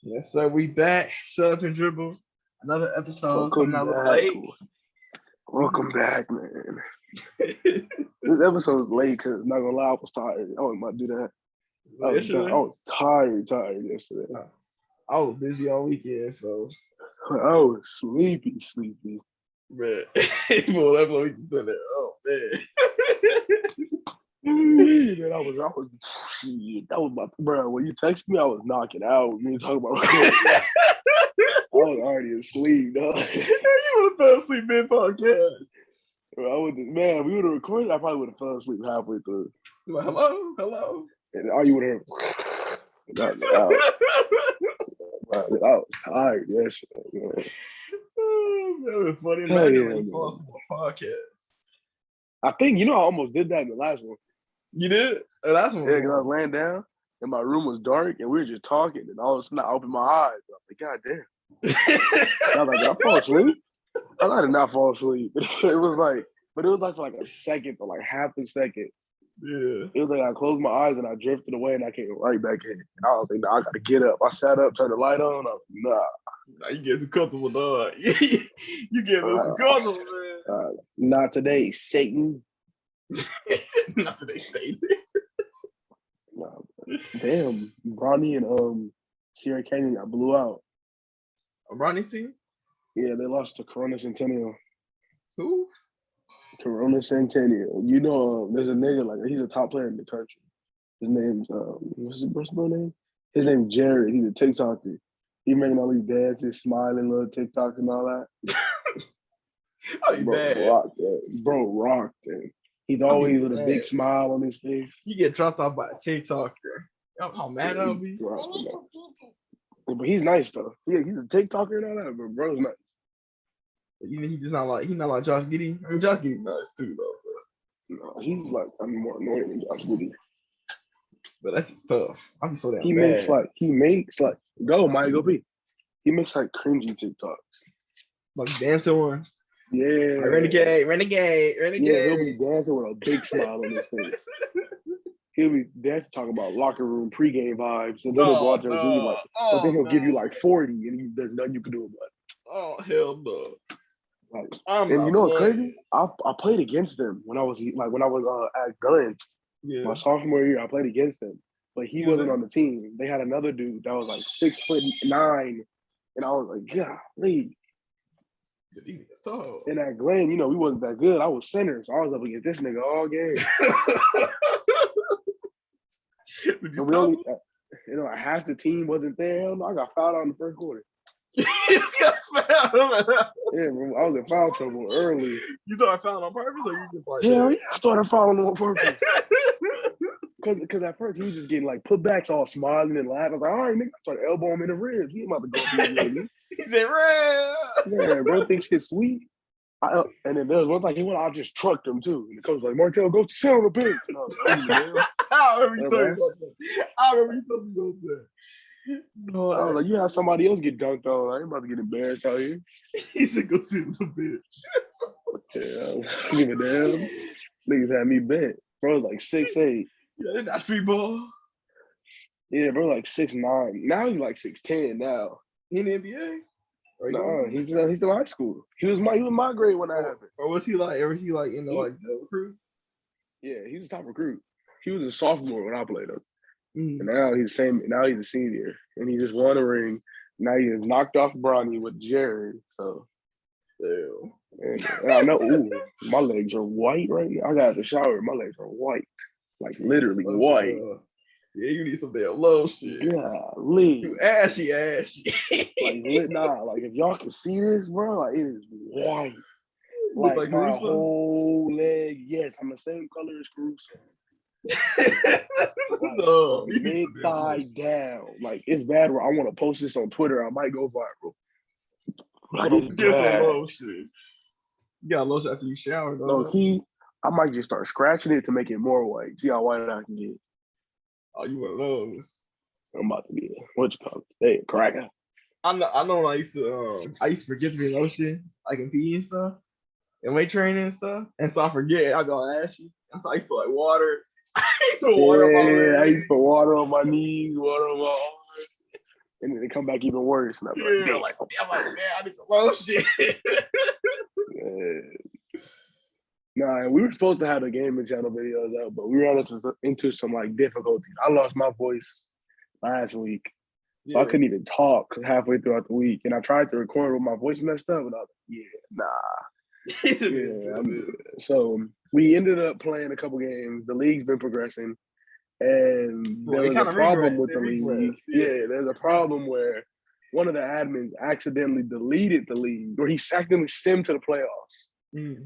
Yes, sir. We back. Shut up and dribble. Another episode coming Welcome out a little back. late. Welcome back, man. This episode is late because not gonna lie, I was tired. I wasn't about to do that. I was tired yesterday. I was busy all weekend, so I was sleepy. man. Well, that's what we just said that. Oh man. Man, shit. That was my bro. When you text me, I was knocking out. We were talking about recording. I was already asleep, dog. You would have fell asleep mid podcast. Man, we would have recorded. I probably would have fell asleep halfway through. Like, hello. And all you would have heard. I was tired yesterday, man. That was funny. Hell Imagine yeah, when you man. fall asleep on podcast. I think I almost did that in the last one. You did? Oh, that's one. Yeah, because I was laying down and my room was dark and we were just talking, and all of a sudden I opened my eyes. I was like, God damn. I was like, did I fall asleep? I did not fall asleep. It was like for like a second, or like half a second. Yeah. It was like I closed my eyes and I drifted away and I came right back in. And I was like, nah, I gotta get up. I sat up, turned the light on. I was like, nah. Now you get too comfortable, dog. You get a little too comfortable, man. Not today, Satan. Not today, Satan. Nah, damn, Bronny and Sierra Canyon got blew out. Ronnie's team? Yeah, they lost to Corona Centennial. Who? Corona Centennial. You know, there's a nigga like he's a top player in the country. His name's what's his name? His name's Jared. He's a TikToker. He making all these dances, smiling, little TikTok and all that. Oh, you bad. Rocked that. He's always with a big smile on his face. You get dropped off by a TikToker. How mad I'll be. But he's nice though. Yeah, he's a TikToker and all that, but bro's nice. He's not like Josh Giddey. I mean, Josh Giddey nice too though. No, he's like more annoying than Josh Giddey. But that's just tough. I'm so damn He bad. makes go Mike, go be. He makes like cringy TikToks. Like dancing ones. Yeah. Like renegade. Yeah, he'll be dancing with a big smile on his face. He'll be dancing talking about locker room pregame vibes, and then he'll go out there and give you but then he'll give you like 40, and there's nothing you can do about it. Oh hell no! And you know what's crazy? I played against them when I was at Gun. Yeah. My sophomore year, I played against them, but he wasn't on the team. They had another dude that was like 6'9", and I was like, golly. And at Glenn, we wasn't that good. I was center, so I was up against this nigga all game. And we only, half the team wasn't there. Hell no, I got fouled out in the first quarter. You got fouled. Yeah, bro, I was in foul trouble early. You started fouling on purpose, or you just like? Hell yeah, I started fouling on purpose. Because at first he was just getting like putbacks, all smiling and laughing. I was like, all right, nigga, I started elbowing him in the ribs. He about to go through the He said, "Rib." Yeah, bro thinks he's sweet. And then there was one time he went, I just trucked him too. And the coach was like, Martell, go sit on the bench. And I was like, I remember you told me that. No, I was like, you have somebody else get dunked on. I ain't about to get embarrassed out here. He said, go sit on the bench. Yeah, give a damn. Niggas had me bent. Bro was like 6'8". Yeah, that's free ball. Yeah, bro, like 6'9". Now he's like 6'10" now. He in the NBA? No, he's still in high school. He was my grade when that happened. Or was he like in the recruit? Yeah, he was a top recruit. He was a sophomore when I played him. And now he's a senior. And he just won a ring. Now he has knocked off Bronny with Jared. So and I know my legs are white right now. I got out the shower, my legs are white. Like literally white. Yeah, you need some damn love shit. Yeah, leave. You ashy. Like if y'all can see this, bro, like it is white. Like my Caruso? whole leg. Yes, I'm the same color as Caruso. Mid thigh down. Like it's bad. I want to post this on Twitter. I might go viral. Like, get some low shit. You got low shit after you shower, though. No, I might just start scratching it to make it more white. See how white I can get. Oh, you one of those? I'm about to be a cracker. I know. When I used to forget to be lotion, like in PE and stuff, and weight training and stuff, and so I forget. I go ashy. And so I used to like water. I used to put water on my legs. I used to put water on my knees, water on my arms. and then they come back even worse. And I'm like, man, I need some lotion. Nah, we were supposed to have the gaming channel videos out, but we ran into some like difficulties. I lost my voice last week, so I couldn't even talk halfway throughout the week. And I tried to record with my voice messed up, and I was like, So we ended up playing a couple games. The league's been progressing, and there was a problem with the league. Yeah, there's a problem where one of the admins accidentally deleted the league, or he accidentally simmed to the playoffs.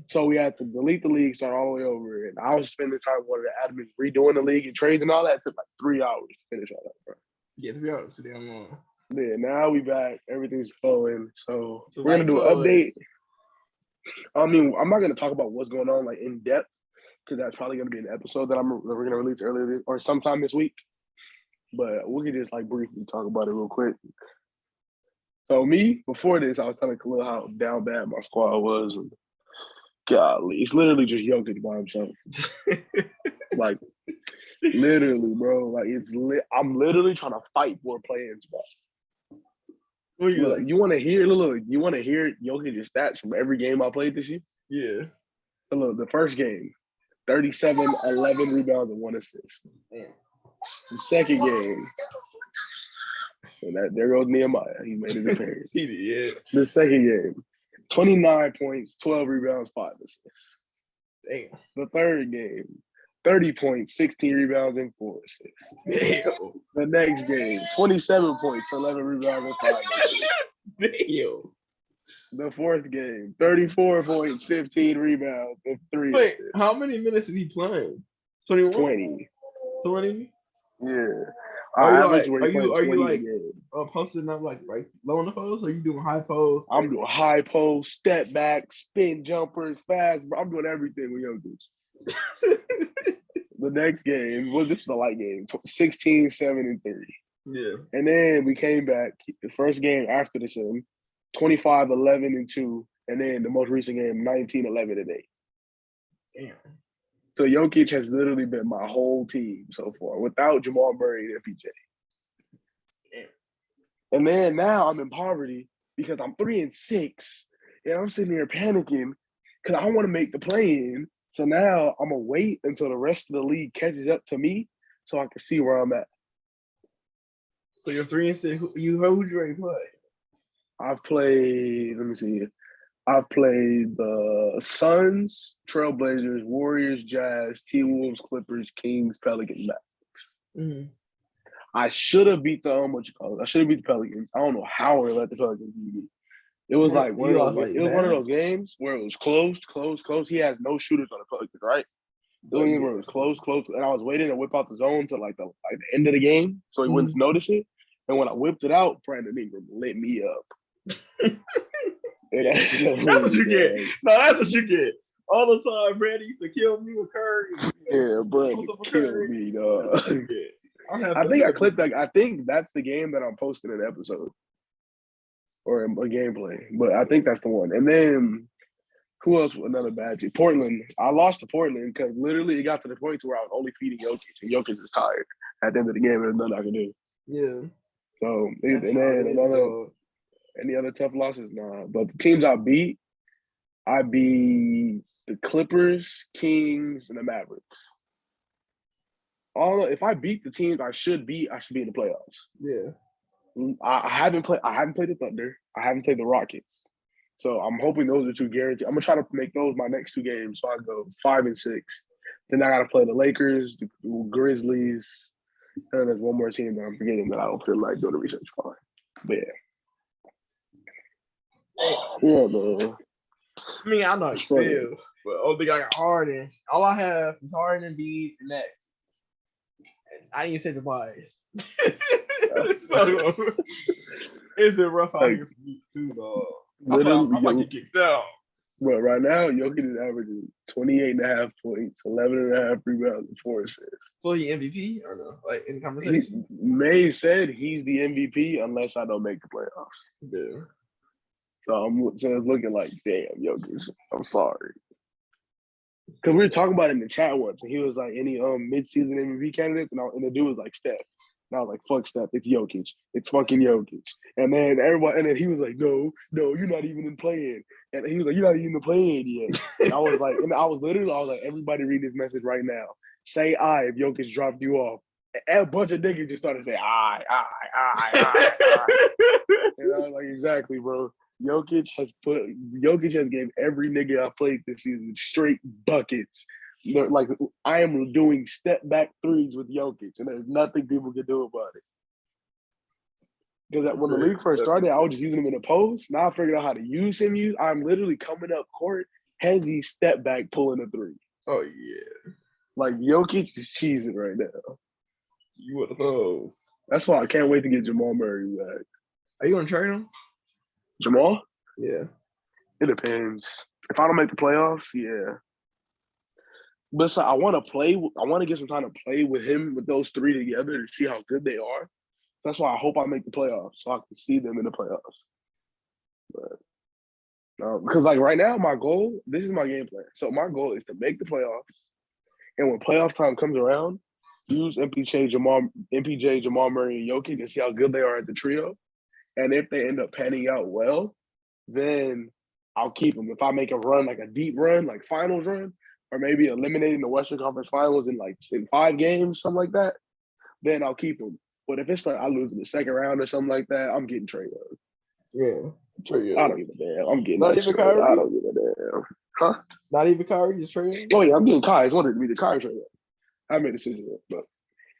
So we had to delete the league, start all the way over. And I was spending time with one of the admins redoing the league and trades and all that. It took like 3 hours to finish all that, bro. Yeah, 3 hours. Too damn long. Yeah, now we back. Everything's flowing. So we're going to do an update. I mean, I'm not going to talk about what's going on like in depth because that's probably going to be an episode that we're going to release earlier or sometime this week. But we can just like briefly talk about it real quick. So me, before this, I was telling Khalil how down bad my squad was. And golly, it's literally just Jokic by himself. Like, literally, bro. Like, I'm literally trying to fight for a play-in spot. You want to hear Jokic's stats from every game I played this year? Yeah. So look, the first game, 37, 11 rebounds, and 1 assist. Damn. The second game, and there goes Nehemiah. He made his appearance. He did, yeah. The second game, 29 points, 12 rebounds, 5 assists. Damn. The third game, 30 points, 16 rebounds, and 4 assists. Damn. The next game, 27 points, 11 rebounds, and 5 assists. Damn. The fourth game, 34 points, 15 rebounds, and 3 assists. Wait, how many minutes is he playing? 21? 20. 20? Yeah. Are you posting up like low on the post? Or are you doing high post? I'm doing high post, step back, spin jumpers, fast. I'm doing everything with young dudes. The next game, this is a light game, 16, 7, and 3. Yeah. And then we came back. The first game after the sim, 25, 11, and 2. And then the most recent game, 19, 11, and 8. Damn. So Jokic has literally been my whole team so far without Jamal Murray and MPJ. Damn. And then now I'm in poverty because I'm 3-6, and I'm sitting here panicking because I want to make the play-in. So now I'm gonna wait until the rest of the league catches up to me so I can see where I'm at. So you're 3-6. Who'd you already play? I've played. Let me see. I've played the Suns, Trailblazers, Warriors, Jazz, T-Wolves, Clippers, Kings, Pelicans, Mavericks. Mm-hmm. I should have beat the I should have beat the Pelicans. I don't know how I let the Pelicans beat me. It was like one of those games where it was close. He has no shooters on the Pelicans, right? The game where it was close, and I was waiting to whip out the zone to like the end of the game so he wouldn't notice it. And when I whipped it out, Brandon Ingram lit me up. That's what you get. No, that's what you get. All the time, Brandon used to kill me with Curry. Yeah, Brandon killed me, dog. I think I clipped that. I think that's the game that I'm posting an episode or a gameplay. But I think that's the one. And then who else? Another bad team. Portland. I lost to Portland because literally it got to the point where I was only feeding Jokic, and Jokic was tired at the end of the game. There's nothing I can do. Yeah. So and then any other tough losses? Nah. But the teams I beat the Clippers, Kings, and the Mavericks. If I beat the teams I should be in the playoffs. Yeah. I haven't played the Thunder. I haven't played the Rockets. So I'm hoping those are 2 guaranteed. I'm gonna try to make those my next 2 games so I go 5-6. Then I gotta play the Lakers, the Grizzlies, and there's one more team that I'm forgetting that I don't feel like doing the research for. But yeah, man. I mean, I know it's feel, but only thing I got Harden. All I have is Harden and Embiid and next. I didn't say the bias. So it's been rough out here for me too, dog. I might get kicked out. But right now, Jokic is averaging 28.5 points, 11.5 rebounds, and 4 assists. So he MVP or no? Like in conversation? May said he's the MVP unless I don't make the playoffs. Yeah. So it's looking like, damn, Jokic, I'm sorry. Because we were talking about it in the chat once, and he was like, any mid-season MVP candidates? And the dude was like, Steph. And I was like, fuck Steph, it's Jokic. It's fucking Jokic. And then he was like, no, you're not even in playing. And he was like, you're not even playing yet. And I was like, everybody read this message right now. Say I if Jokic dropped you off. A bunch of niggas just started saying, I. And I was like, exactly, bro. Jokic has gave every nigga I played this season straight buckets. Like, I am doing step back threes with Jokic, and there's nothing people can do about it. Because when the league first started, I was just using him in the post. Now I figured out how to use him. I'm literally coming up court, Hezzy step back pulling a three. Oh yeah, like Jokic is cheesing right now. You want those? That's why I can't wait to get Jamal Murray back. Are you gonna trade him? Jamal? Yeah. It depends. If I don't make the playoffs, yeah. But so I want to get some time to play with him, with those three together to see how good they are. That's why I hope I make the playoffs so I can see them in the playoffs. But because like right now, this is my game plan. So my goal is to make the playoffs, and when playoff time comes around, use MPJ, Jamal Murray, and Jokic and see how good they are at the trio. And if they end up panning out well, then I'll keep them. If I make a run, like a deep run, like finals run, or maybe eliminating the Western Conference Finals in 5 games, something like that, then I'll keep them. But if it's like I lose in the second round or something like that, I'm getting traded. Yeah. I don't give a damn. I'm getting not even Kyrie. I don't give a damn. Huh? Not even Kyrie, just trading? Oh yeah, I'm getting Kyrie. It's one of the Kyrie trade. I made a decision, but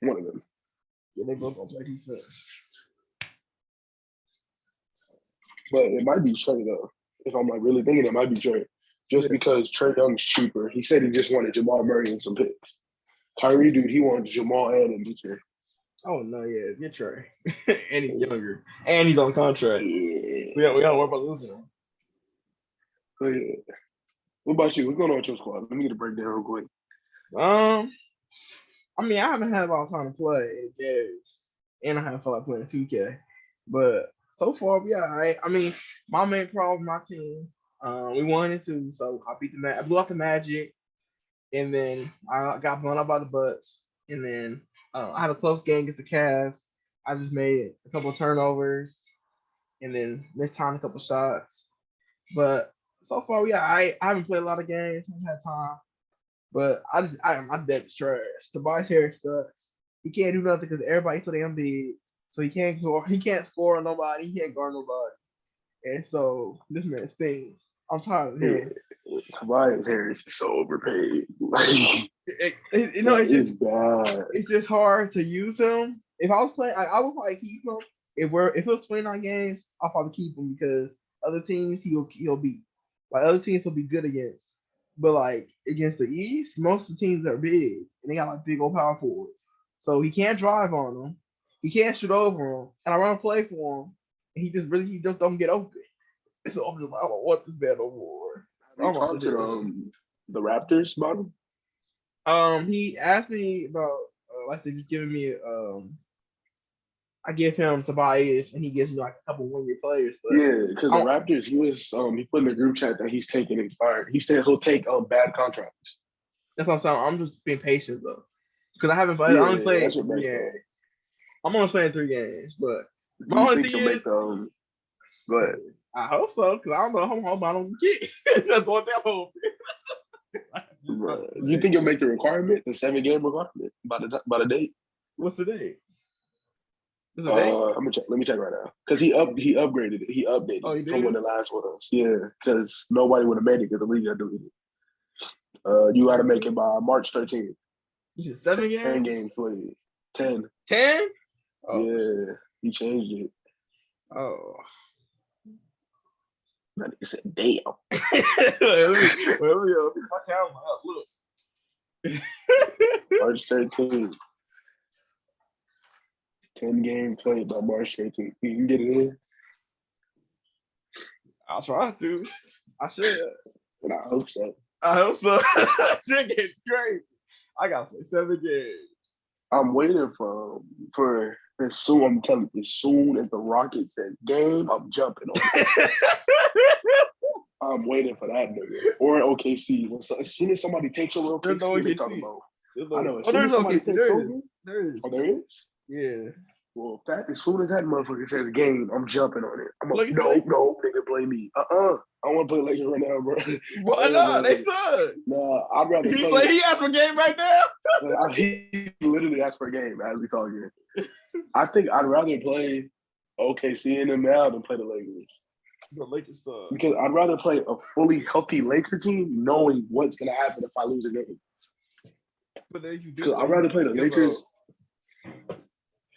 one of them. Yeah, they both gonna play defense. But it might be Trey though. If I'm like really thinking, it might be Trey. Just because Trey Young's cheaper. He said he just wanted Jamal Murray and some picks. Kyrie, dude, he wanted Jamal and MPJ. Oh no, yeah, get Trey. And he's younger. And he's on contract. Yeah. We don't worry about losing him. Oh, yeah. What about you? What's going on with your squad? Let me get a breakdown real quick. I mean, I haven't had a lot of time to play games, and I haven't felt like playing 2K. But so far, yeah, I mean, my main problem with my team, we won it too, so I blew out the Magic, and then I got blown up by the Bucks, and then I had a close game against the Cavs. I just made a couple of turnovers, and then missed time a couple shots. But so far, yeah, I haven't played a lot of games. I haven't had time. But my depth is trash. Tobias Harris sucks. He can't do nothing because everybody's so damn big. So he can't score on nobody. He can't guard nobody. And so this man stinks. I'm tired of him. Yeah. Tobias Harris is so overpaid. It's just bad. It's just hard to use him. If I was playing, I would probably keep him. If it was 29 games, I'll probably keep him because other teams he'll beat. Like other teams he'll be good against. But like against the East, most of the teams are big and they got like big old power forwards. So he can't drive on them. He can't shoot over them. And I run a play for him. And he just don't get open. So I'm just like, I don't want this man no more. So I'm talking to the Raptors about him? He asked me about just giving me I give him Tobias, and he gives me like a couple 1-year players. But yeah, because the Raptors, he put in the group chat that he's taking expired. He said he'll take bad contracts. That's what I'm saying. I'm just being patient though, because I haven't played. I only played 3 games. I'm only playing 3 games, but my only thing is, go ahead. I hope so, because I don't know how I don't get. That's what I hope. You think you'll make the requirement, the 7-game requirement, by the date? What's the date? Let me check right now because he upgraded it. He updated from when the last one was. Yeah, because nobody would have made it because the league got deleted. You got to make it by March 13th. You said 7 games? 10 games played. 10. 10? Oh. Yeah, he changed it. Oh. That nigga said, damn. let me pick my camera up. Look. March 13th. 10 games played by March 13th. You can get it in? I'll try to. I should. And I hope so. 10 games great. I got to play 7 games. I'm waiting for as soon. I'm telling you, as soon as the Rockets says game, I'm jumping on it. I'm waiting for that nigga. Or OKC. As soon as somebody takes over OKC, they talk about. I know. As soon as somebody takes over. There is. Oh, there is? Yeah. Well, as soon as that motherfucker says game, I'm jumping on it. I'm like, no, nigga, play me. I want to play Lakers right now, bro. Why not? They suck. No, I'd rather play. He asked for a game right now. He literally asked for a game as we talking. I think I'd rather play OKC in them now than play the Lakers. The Lakers suck. Because I'd rather play a fully healthy Laker team knowing what's going to happen if I lose a game. But then you do. I'd rather play the Lakers.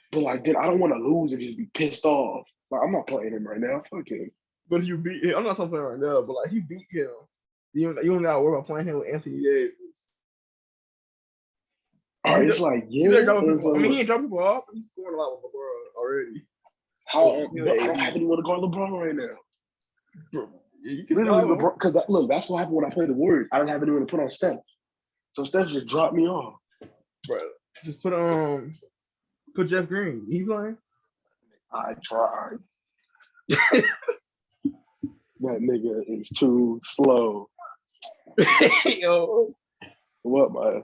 But like, then I don't want to lose and just be pissed off. Like, I'm not playing him right now. Fuck him. But if you beat him, I'm not talking right now. But like, he beat him. You don't gotta worry about playing him with Anthony Davis. It's like, yeah. He ain't dropping people off. He's scoring a lot with LeBron already. But I don't have anyone to guard LeBron right now. Bro, yeah, you can literally, LeBron. Because look, that's what happened when I played the Warriors. I don't have anyone to put on Steph. So Steph just dropped me off. Bro, just put Jeff Green. He playing? I tried. That nigga is too slow. Yo. What, man?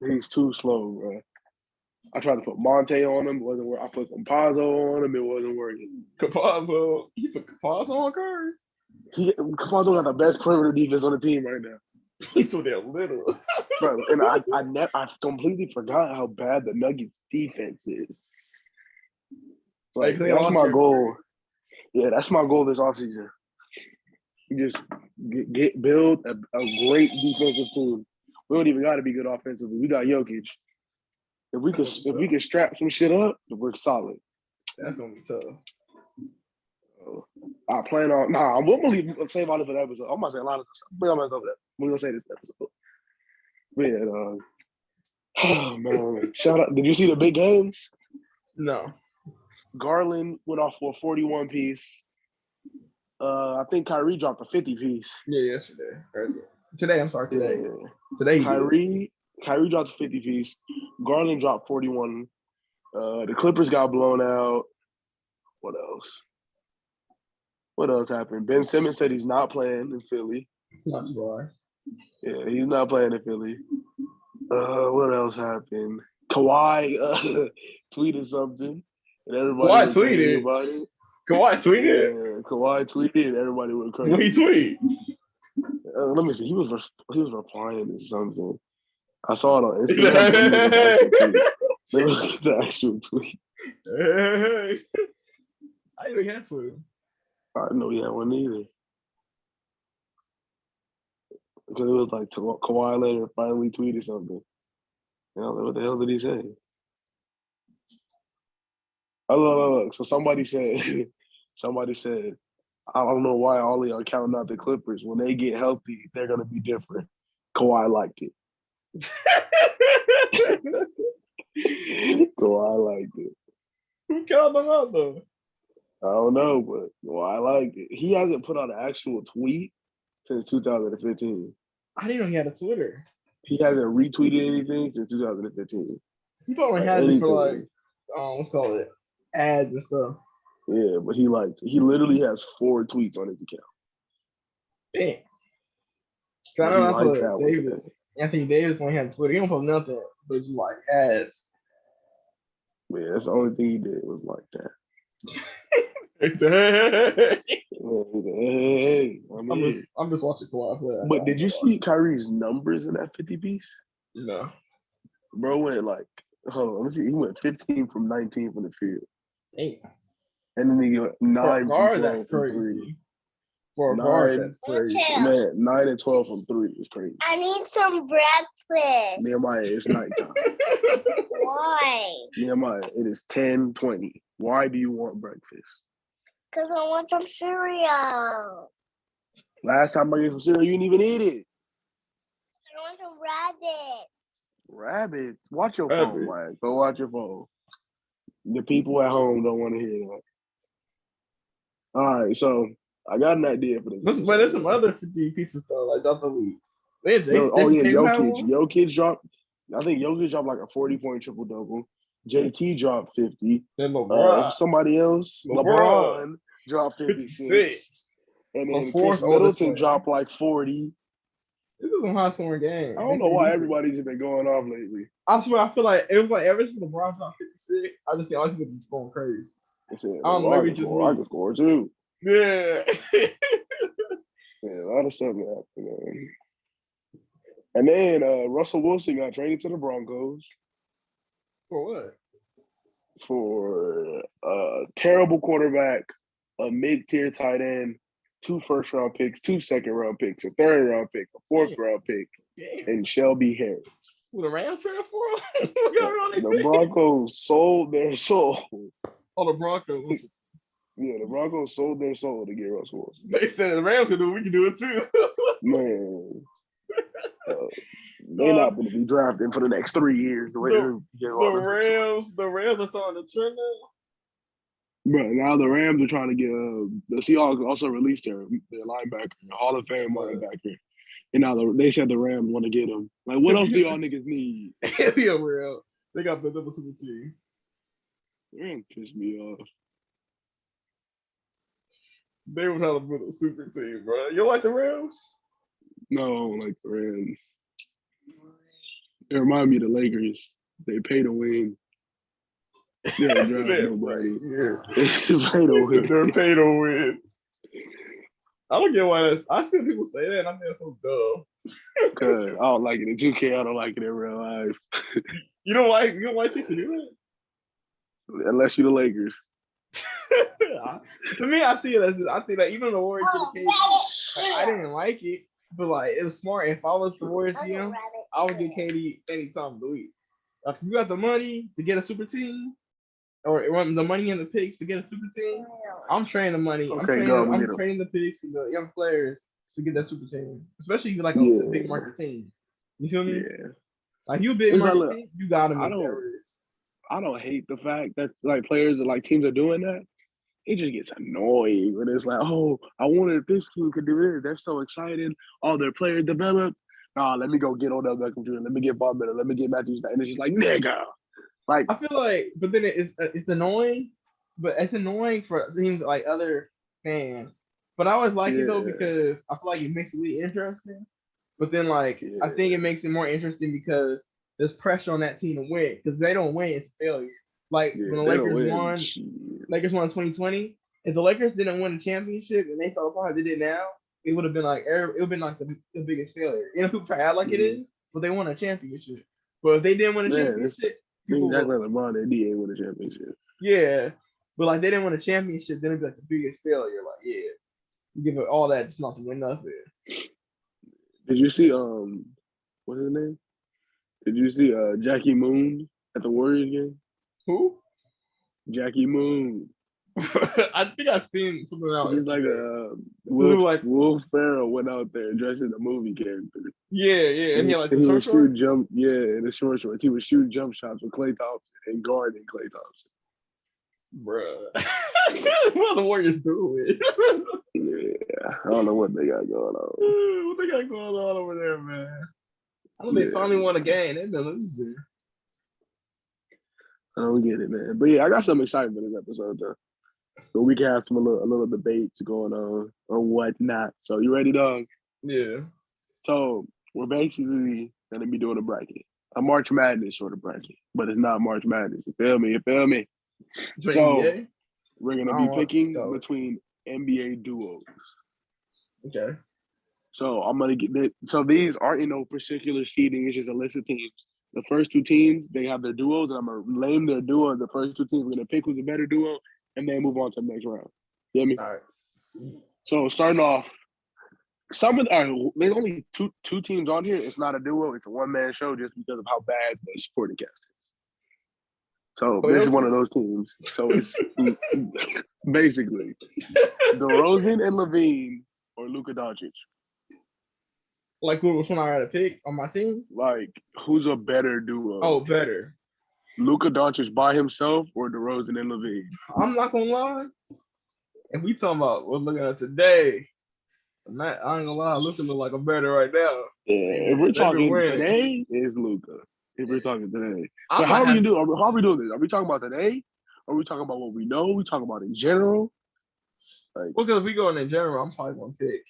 He's too slow, bro. I tried to put Monte on him. It wasn't working. I put Campazzo on him. It wasn't working. Campazzo? He put Campazzo on Curry? Campazzo got the best perimeter defense on the team right now. He's so damn little. Bro, and I completely forgot how bad the Nuggets defense is. Like, that's my goal. Yeah, that's my goal this offseason. Just build a great defensive team. We don't even got to be good offensively. We got Jokic. If we could strap some shit up, we're solid. That's gonna be tough. I plan on. Nah, I'm gonna save all of it episode. I'm gonna say a lot of stuff. We're gonna say this episode. But yeah, oh man! Shout out! Did you see the big games? No. Garland went off for a 41 piece. I think Kyrie dropped a 50 piece. Yeah, yesterday. Today, I'm sorry. Today. Yeah. Today. Kyrie dropped a 50 piece. Garland dropped 41. The Clippers got blown out. What else? What else happened? Ben Simmons said he's not playing in Philly. Not surprised. Yeah, he's not playing in Philly. What else happened? Kawhi tweeted something, and everybody tweeted about it. Kawhi tweeted? Yeah, Kawhi tweeted, and everybody went crazy. What he tweet? Let me see. He was replying to something. I saw it on Instagram. Let me look at the actual tweet. Hey. I didn't know he had Twitter. I didn't know he had one either. Because it was like Kawhi later finally tweeted something. You know, what the hell did he say? Oh, look. So somebody said, I don't know why all of y'all counting out the Clippers. When they get healthy, they're going to be different. Kawhi liked it. Kawhi liked it. Who counted them out, though? I don't know, but Kawhi liked it. He hasn't put out an actual tweet since 2015. I didn't know he had a Twitter. He hasn't retweeted anything since 2015. He probably has it for like, what's called it, ads and stuff. Yeah, but he literally has 4 tweets on his account. Damn. I know that's what Davis. Anthony Davis when he had Twitter, he don't put nothing, but just like ads. Yeah, that's the only thing he did was like that. Hey, I'm just watching Kawhi play. But did you see Kyrie's numbers in that 50 piece? No. Bro went like, hold on, let me see. He went 15 from 19 from the field. Damn. And then he got 9 from 12 from 3. For a guard, that's crazy. Man, 9 and 12 from 3 is crazy. I need some breakfast. Nehemiah, it's nighttime. Why? Nehemiah, it is 10:20. Why do you want breakfast? Because I want some cereal. Last time I got some cereal, you didn't even eat it. I want some rabbits. Rabbits? Watch your phone, man. Go watch your phone. The people at home don't want to hear that. All right, so I got an idea for this. But there's some other 50 pieces though, like Dr. Lee. Jokic dropped. I think Jokic dropped like a 40-point triple-double. JT dropped 50. Then LeBron. Somebody else, LeBron dropped 56. And then Chris Middleton dropped like 40. This was a high scoring game. I don't know why everybody's just been going off lately. I swear, I feel like it was like ever since LeBron shot 56, I just see all people just going crazy. I said, I don't know, maybe just me. I can score too. Yeah. Yeah, a lot of stuff happened, man. And then Russell Wilson got traded to the Broncos. For what? For a terrible quarterback, a mid-tier tight end, 2 first-round picks, 2 second-round picks, a third-round pick, a 4th-round pick, and Shelby Harris. Who the Rams traded for? The Broncos sold their soul. Oh, the Broncos. Yeah, the Broncos sold their soul to get Russell Wilson. They said the Rams can do it. We can do it too. Man. They're not going to be drafting for the next 3 years. The Rams are starting to trend now. But now the Rams are trying to get the Seahawks also released their linebacker, Hall of Fame linebacker. And now they said the Rams want to get him. Like, what else do y'all niggas need? Yeah, real. They got the double super team. Rams pissed me off. They were trying to build a super team, bro. You like the Rams? No, I don't like the Rams. They remind me of the Lakers. They pay to win. They don't draft nobody. Yeah. They're paid to win. I don't get why that's. I see people say that, and I think that's so dumb. Cause I don't like it in 2K. I don't like it in real life. You don't like teams to do that? Unless you're the Lakers. To me, I see it as I think that even the Warriors did I didn't like it, but like it was smart. If I was the Warriors GM, I would get KD any time of the week. Like if you got the money to get a super team, or the money and the picks to get a super team, I'm trading the money. Okay, I'm trading the picks and the young players to get that super team, especially if you're like a big market team. You feel me? Yeah. Like you a big market team, you gotta make I don't hate the fact that like players or like teams are doing that. It just gets annoying when it's like, oh, I wonder if this team could do this. They're so excited. All their players develop. Nah, let me go get Odell Beckham Jr. Let me get Bob Miller. Let me get Matthews. And it's just like, nigga. Like I feel like, but then it's annoying. But it's annoying for teams like other fans. But I always like it though because I feel like it makes it really interesting. But then like I think it makes it more interesting because there's pressure on that team to win. Because they don't win, it's a failure. Like when the Lakers won 2020. If the Lakers didn't win the championship and they fell apart, they did now, it would have been like the biggest failure. You know, people try to act like it is, but they won a championship. But if they didn't win a championship, exactly like LeBron, they didn't win a championship. Yeah, but like they didn't win a championship, then it'd be like the biggest failure. Like, yeah, you give it all that just not to win nothing. Did you see what's his name? Did you see Jackie Moon at the Warriors game? Who? Jackie Moon. I think I've seen something else. He's like Will Ferrell went out there dressed as a movie character. Yeah, and he like the short shorts. In the short shorts. He would shoot jump shots with Klay Thompson and guarding Klay Thompson. Bruh. What the Warriors doing? Yeah, I don't know what they got going on. What they got going on over there, man? I know they finally won a game. They've been losing. I don't get it, man. But yeah, I got some excitement in this episode, though. So we can have a little debates going on or whatnot. So you ready, dog? Yeah. So we're basically going to be doing a bracket. A March Madness sort of bracket. But it's not March Madness. You feel me? So NBA? We're going to be picking between NBA duos. Okay. So I'm going to get – so these aren't in no particular seeding. It's just a list of teams. The first 2 teams, they have their duos, and I'm going to name their duo. The first 2 teams, we're going to pick who's a better duo, and then move on to the next round. You hear me? All right. So starting off, there's only two teams on here. It's not a duo. It's a one-man show just because of how bad the supporting cast is. So this is one of those teams. So it's basically DeRozan and Levine or Luka Doncic. Like which one I had to pick on my team? Like who's a better duo? Oh, better. Luka Doncic by himself or DeRozan and Levine? I'm not gonna lie. If we talking about we're looking at today, I ain't gonna lie, Luka look like a better right now. Yeah, if we're talking today, it's Luka. If we're talking today, but how are we doing this? Are we talking about today? Are we talking about what we know? Are we talking about in general? Like, well, because if we going in general, I'm probably gonna pick.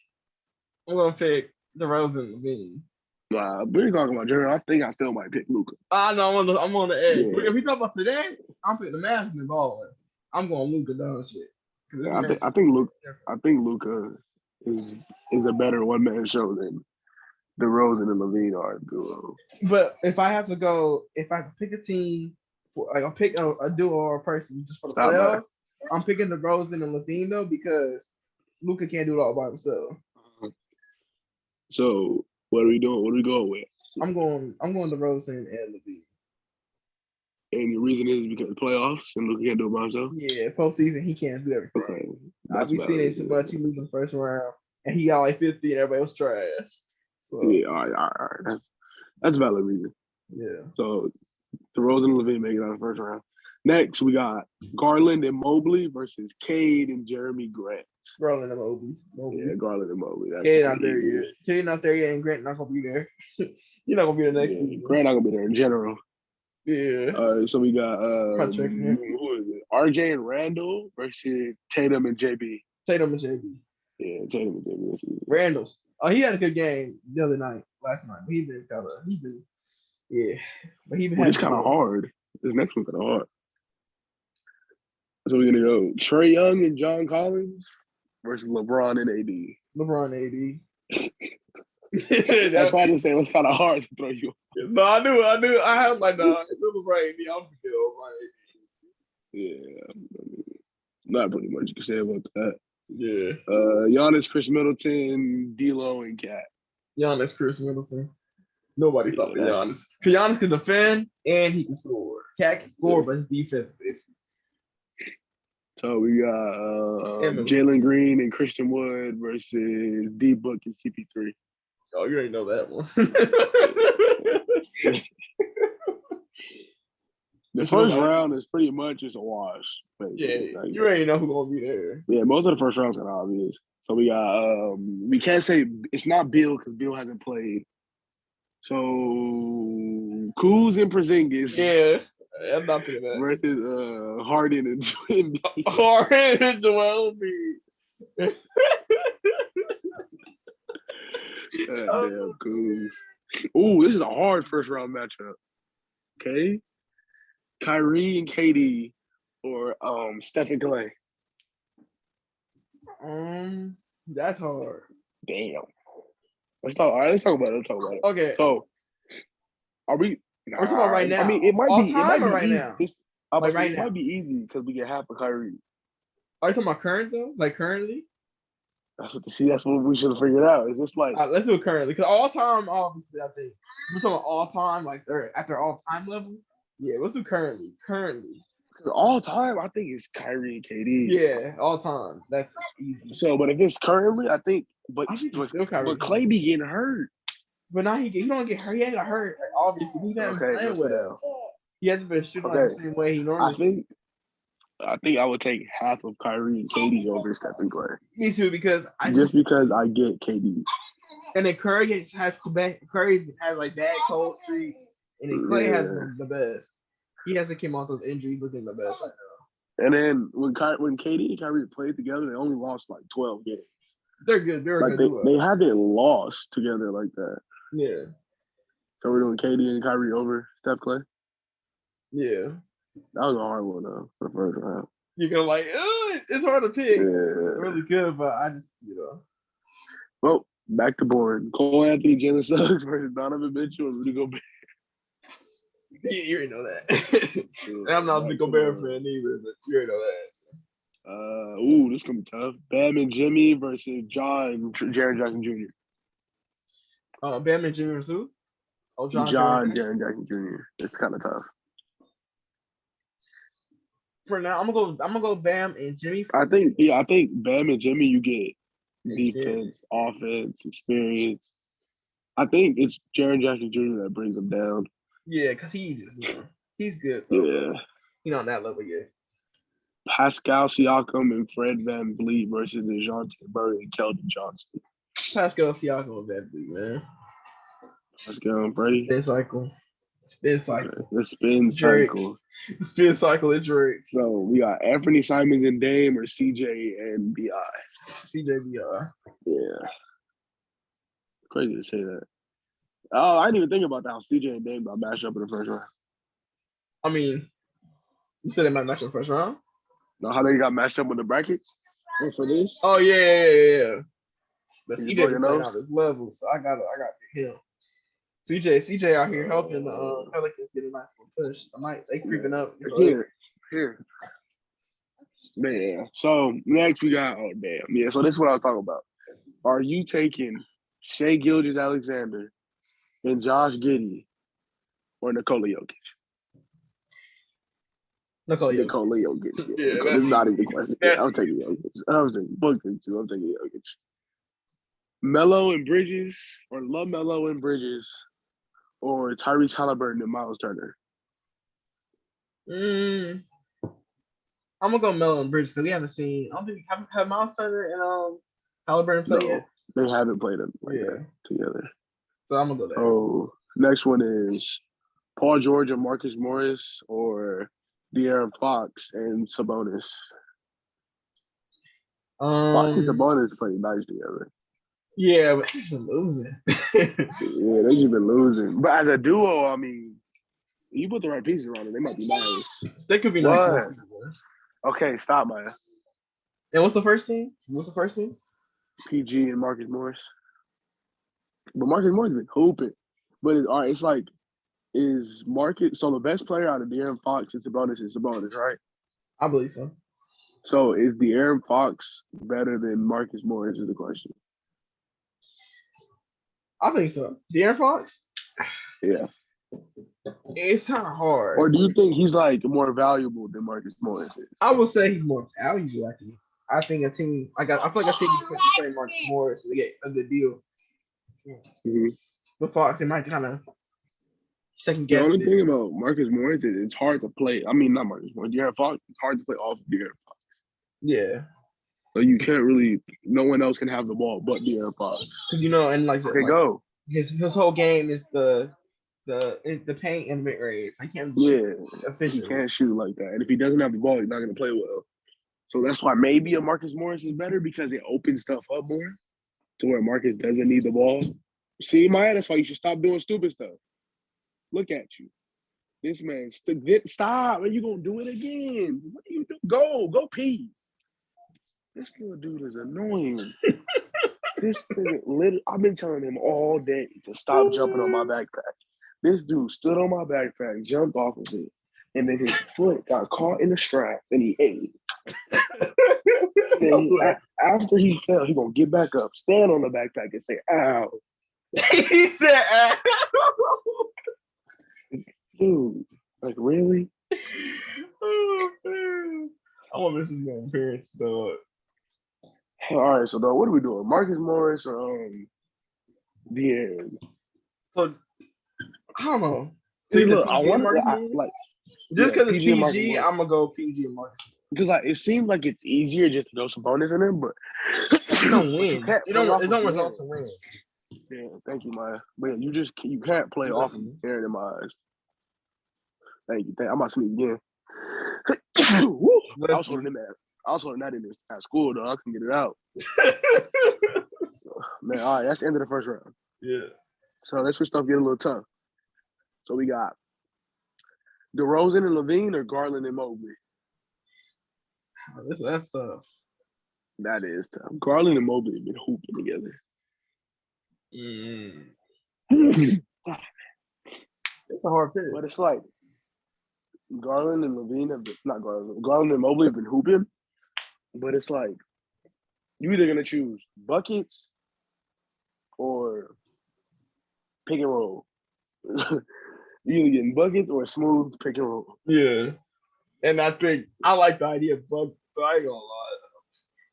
I'm gonna pick DeRozan and Levine. Nah, we're talking about Jordan. I think I still might pick Luka. I know I'm on the edge. Yeah. If we talk about today, I'm picking the Mavs and balling. I'm going Luka down shit. Yeah, I think Luka is a better one man show than DeRozan and Levine are. But if I have to go, if I pick a team, I'll pick a duo or a person just for the playoffs. I'm picking DeRozan and Levine though because Luka can't do it all by himself. So what are we doing? What are we going with? I'm going DeRozan and Levine. And the reason is because playoffs and Luka can't do it by himself? Yeah, postseason he can't do everything. Okay. I've been seeing it too much. He losing the first round and he got like 50 and everybody was trash. So yeah, all right. That's a valid reason. Yeah. So DeRozan and Levine make it out of the first round. Next, we got Garland and Mobley versus Cade and Jeremy Grant. Garland and Mobley. Yeah, Garland and Mobley. Cade not there yet. Cade not there yet, and Grant not gonna be there. He's not gonna be there next season. Grant not gonna be there in general. Yeah. So we got who is it? RJ and Randall versus Tatum and JB. Tatum and JB. Yeah, Tatum and JB. Randall's. Oh, he had a good game the other night, last night. But it's kind of hard. This next one's kind of hard. So we're gonna go Trae Young and John Collins versus LeBron and AD. LeBron AD. That's why I just say it was kind of hard to throw you. No, I knew. I had like LeBron AD. I'm gonna get LeBron AD. Yeah, not pretty much you can say about that. Yeah. Giannis, Chris Middleton, D'Lo, and Cat. Giannis, Chris Middleton. Nobody's stopping Giannis. Because Giannis can defend and he can score. Cat can score, but his defense is. So we got Jalen Green and Christian Wood versus D-Book and CP3. Oh, you already know that one. The first round is pretty much just a wash. Basically. Yeah, you already know who's going to be there. Yeah, most of the first rounds are obvious. So we got, we can't say it's not Bill because Bill hasn't played. So Kuz and Porzingis. Yeah. I'm not picking that. Versus Harden and Embiid. Harden and Joel Embiid. Damn, Kuz. Ooh, this is a hard first round matchup. Okay. Kyrie and KD or Steph and Clay. That's hard. Damn. Let's talk about it. Okay. So are we we're talking about right now. I mean, it might be right easy. now. It might be easy because we get half of Kyrie. Are you talking about current though? Like currently? That's what we should have figured out. It's just like let's do it currently. Because all time, obviously, I think we're talking about all time, like they're at their all time level. Yeah, let's do currently. All time, I think it's Kyrie and KD. Yeah, all time. That's easy. So, but if it's currently, I think, but Clay be getting hurt. But now he don't get hurt. He ain't got hurt. Like, obviously, he hasn't been playing well. He hasn't been shooting like the same way he normally. I think I would take half of Kyrie and KD over Steph and Clay. Me too, because because I get KD. And then Curry has like bad cold streaks, and then Clay has the best. He hasn't came off those injuries looking the best right now. And then when KD and Kyrie played together, they only lost like 12 games. They're good. They're like good. They haven't lost together like that. Yeah. So we're doing KD and Kyrie over Steph Clay? Yeah. That was a hard one, though, for the first round. You're going to like, it's hard to pick. Yeah. Really good, but I just, Well, back to boring. Cole Anthony, Jalen Suggs versus Donovan Mitchell and Rudy Gobert. Yeah, you already know that. And I'm not a big Gobert fan either, but you already know that. This is going to be tough. Bam and Jimmy versus Jaren Jackson Jr. Bam and Jimmy versus who? Oh, Jaren Jackson Jr. It's kind of tough. For now, I'm gonna go Bam and Jimmy. I think Bam and Jimmy, you get defense, offense, experience. I think it's Jaren Jackson Jr. that brings him down. Yeah, because he's good. Though. Yeah, he's not on that level yet. Pascal Siakam and Fred VanVleet versus DeJounte Murray and Keldon Johnson. Pascal Siakam and VanVleet, man. Pascal and Freddie. Spin cycle. The spin cycle. The spin cycle is Drake. So we got Anthony Simons and Dame or CJ and BI. CJ BI. Yeah. Crazy to say that. Oh, I didn't even think about that. How CJ and Dame got matched up in the first round. I mean, you said they might match up first round. Know how they got matched up with the brackets for this? Oh yeah. But He's CJ be playing out his level, so I got him. CJ out here helping the Pelicans get a nice little push. They creeping up. Here. Man. So next we got so this is what I was talking about. Are you taking Shai Gilgeous-Alexander and Josh Giddey or Nikola Jokic? Nikola Jokic. Yeah, that's not even the question. Yeah, I'm taking Jokic. I was taking Bookton too. I'm taking Jokic. Melo and Bridges, or LaMelo and Bridges, or Tyrese Halliburton and Miles Turner. I'm gonna go Melo and Bridges because we haven't seen. I don't think have Miles Turner and Halliburton play yet. They haven't played them that together. So I'm gonna go there. Oh, next one is Paul George and Marcus Morris, or De'Aaron Fox and Sabonis. Fox and Sabonis play nice together. Yeah, but he's been losing. Yeah, they just been losing. But as a duo, I mean, you put the right pieces around it, they might be nice. They could be nice. Okay, stop, Maya. And what's the first team? PG and Marcus Morris. But Marcus Morris been hooping. But it's like, is Marcus, so the best player out of De'Aaron Fox is Sabonis, right? I believe so. So is De'Aaron Fox better than Marcus Morris is the question. I think so. De'Aaron Fox? Yeah. It's kind of hard. Or do you think he's like more valuable than Marcus Morris is? I would say he's more valuable. I think a team I feel like a team playing Marcus Morris to get a good deal. Mm-hmm. But Fox, they might kind of second guess. The only thing about Marcus Morris is it's hard to play. I mean, not Marcus Morris, De'Aaron Fox. It's hard to play off of De'Aaron Fox. Yeah. So you can't really. No one else can have the ball but De'Aaron Fox. Because and like go. His whole game is the paint and mid range. I can't. He can't shoot like that. And if he doesn't have the ball, he's not going to play well. So that's why maybe a Marcus Morris is better because it opens stuff up more to where Marcus doesn't need the ball. See, Maya, that's why you should stop doing stupid stuff. Look at you. This man, stop. Are you going to do it again? What do you do? Go pee. This little dude is annoying. This thing, I've been telling him all day to stop jumping on my backpack. This dude stood on my backpack, jumped off of it, and then his foot got caught in the strap, and he ate. After he fell, he gonna get back up, stand on the backpack, and say, "Ow." He said, "Ow." Dude, like really? Oh, man. I want to miss his man parents, dog. All right, so though, what are we doing? Marcus Morris or De'Aaron? So I don't know. See, look, I want just because it's PG, I'm gonna go PG and Marcus. Because it seems like it's easier just to go some bonus in them, but you don't win. It don't result in win. Yeah, thank you, Maya. But you can't play off of Aaron in my eyes. Thank you. I'm about to sleep again. I was holding that in at school though. I couldn't get it out. Man, all right, that's the end of the first round. Yeah. So that's where stuff get a little tough. So we got DeRozan and Levine or Garland and Mobley. That's tough. That is tough. Garland and Mobley have been hooping together. It's a hard pick. But it's like Garland and Levine have been, not Garland. Garland and Mobley have been hooping. But it's like you're either gonna choose buckets or pick and roll. You're either getting buckets or smooth pick and roll. Yeah. And I think I like the idea of buckets, so I ain't gonna lie.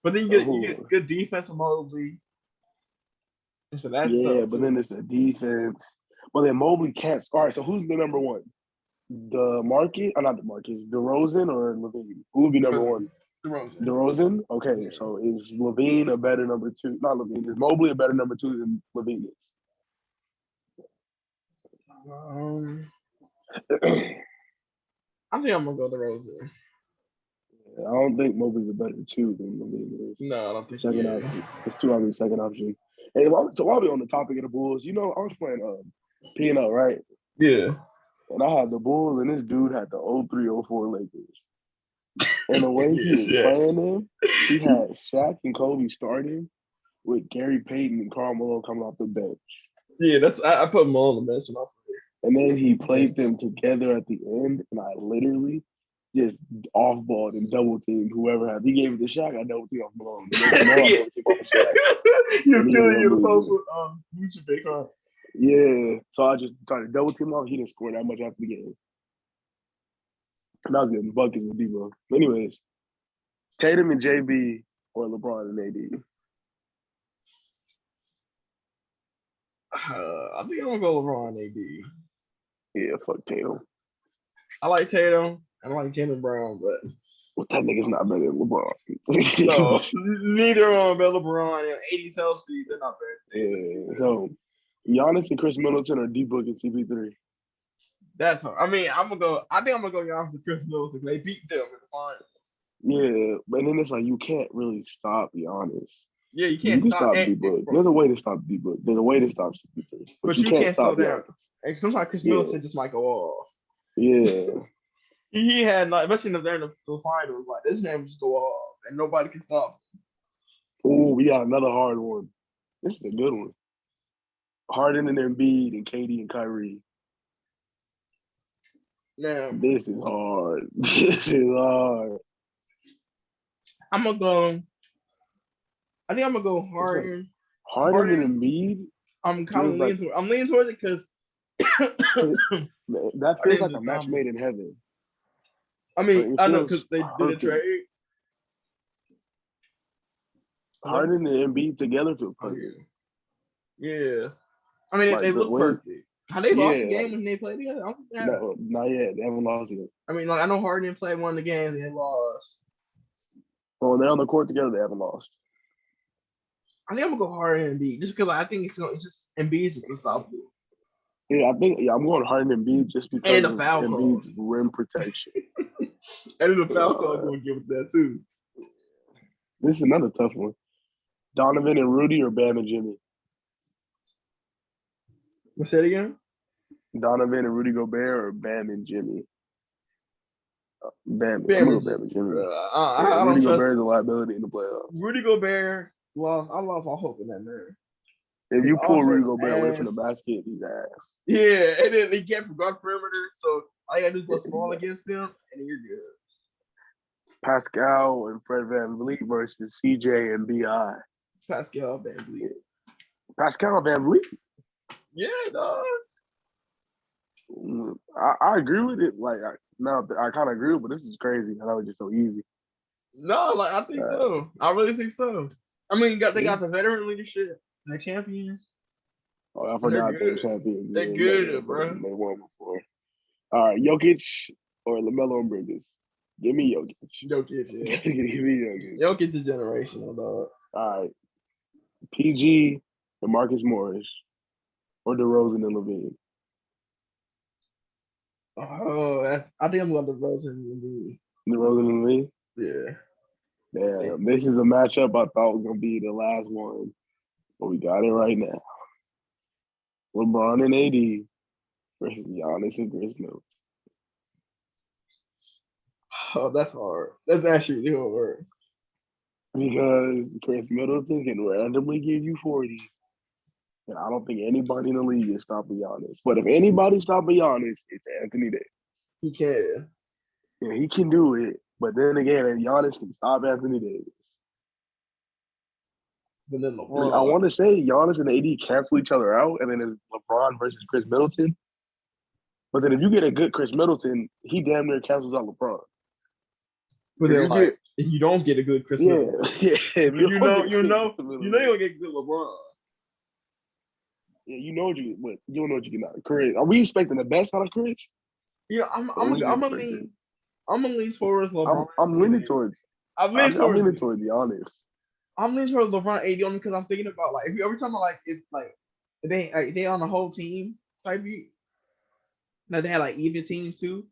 But then you get good defense from Mobley. So that's tough. But then it's the defense. Well, then Mobley can't. All right, so who's the number one? DeRozan or Levine? Who would be number one? DeRozan? Okay, so is Levine a better number two? Not Levine. Is Mobley a better number two than Levine is? I think I'm gonna go DeRozan. I don't think Mobley's a better two than Levine is. No, I don't think second option. It's too obvious second option. Hey, so while we on the topic of the Bulls, I was playing P&L, right? Yeah. And I had the Bulls, and this dude had the 03-04 Lakers. And the way he was playing them, he had Shaq and Kobe starting with Gary Payton and Karl Malone coming off the bench. Yeah, I put them on the bench. And then he played them together at the end, and I literally just off-balled and double-teamed whoever had. He gave it to Shaq, I double-teamed off Malone. And then I double-teamed off Shaq. He was killing you in the post with Gucci Big Heart. Yeah, so I just tried to double-team off. He didn't score that much after the game. And I was getting buckets with D-Bro. Anyways, Tatum and JB or LeBron and AD? I think I'm going to go LeBron and AD. Yeah, fuck Tatum. I like Tatum. I like Jaylen Brown, but that nigga's not better than LeBron. No, neither of them LeBron and 80 health speed. They're not better. Yeah, so Giannis and Chris Middleton or D-Book and CP3? That's hard. I think I'm gonna go Giannis and Chris Middleton. They beat them in the finals. Yeah, but then it's like you can't really stop Giannis. Yeah, you can't stop D-Book. There's a way to stop D-Book. There's a way to stop CP3. But you can't slow down. And sometimes Chris Middleton just might go off. Yeah. He had, like, especially if they're in the finals, like, this man would just go off and nobody can stop him. Oh, we got another hard one. This is a good one. Harden and Embiid and KD and Kyrie. Now, this is hard. This is hard. I think I'm gonna go Harden. Harden and Embiid. I'm kind of leaning towards it because that feels like a match made in heaven. I mean, I know because they did a trade. Harden and Embiid together feel perfect. Yeah. I mean, they look perfect. Have they lost a game when they played together? No, not yet. They haven't lost yet. I mean, like, I know Harden played one of the games and they lost. Well, when they're on the court together, they haven't lost. I think I'm gonna go Harden and Embiid just because I think it's just Embiid's unstoppable. Yeah, I'm going Harden and Embiid just because and the foul Embiid's rim protection. And the foul call going to give it that too. This is another tough one. Donovan and Rudy or Bam and Jimmy? What's that again? Donovan and Rudy Gobert or Bam and Jimmy? Bam and Jimmy. Rudy Gobert is a liability in the playoffs. Rudy Gobert, I lost all hope in that man. If you pull Rudy Gobert away from the basket, he's ass. Yeah, and then he can't guard perimeter, so all you gotta do is put small against him, and you're good. Pascal and Fred VanVleet versus CJ and BI. Pascal VanVleet. Pascal VanVleet? Yeah, dog. I agree with it. Like, I kind of agree, but this is crazy. I know it's just so easy. No, like, I think so. I really think so. I mean, they got the veteran leadership. They're champions. Oh, I forgot they're champions. They're good, bro. They won before. All right, Jokic or LaMelo and Bridges? Give me Jokic. Jokic, yeah. Give me Jokic. Jokic is generational, dog. All right. PG and Marcus Morris or DeRozan and Levine? Oh, I think I'm going to DeRozan and Levine. DeRozan and Levine? Yeah. Damn, this is a matchup I thought was going to be the last one, but we got it right now. LeBron and AD versus Giannis and Chris Middleton. Oh, that's hard. That's actually really hard. Because Chris Middleton can randomly give you 40. And I don't think anybody in the league is stopping Giannis. But if anybody's stopping Giannis, it's Anthony Davis. He can. Yeah, he can do it. But then again, Giannis can stop Anthony Davis. But then LeBron. I want to say Giannis and AD cancel each other out, and then it's LeBron versus Chris Middleton. But then if you get a good Chris Middleton, he damn near cancels out LeBron. But then, if you don't get a good Chris Middleton, you know you're gonna get good LeBron. Yeah, you know what you don't know what you get out of Chris. Are we expecting the best out of Chris? Yeah, I'm gonna lean towards LeBron. I'm leaning towards Giannis. I'm leaning towards LeBron AD only because I'm thinking about like every time if they on the whole team type beat. Now they had like even teams too.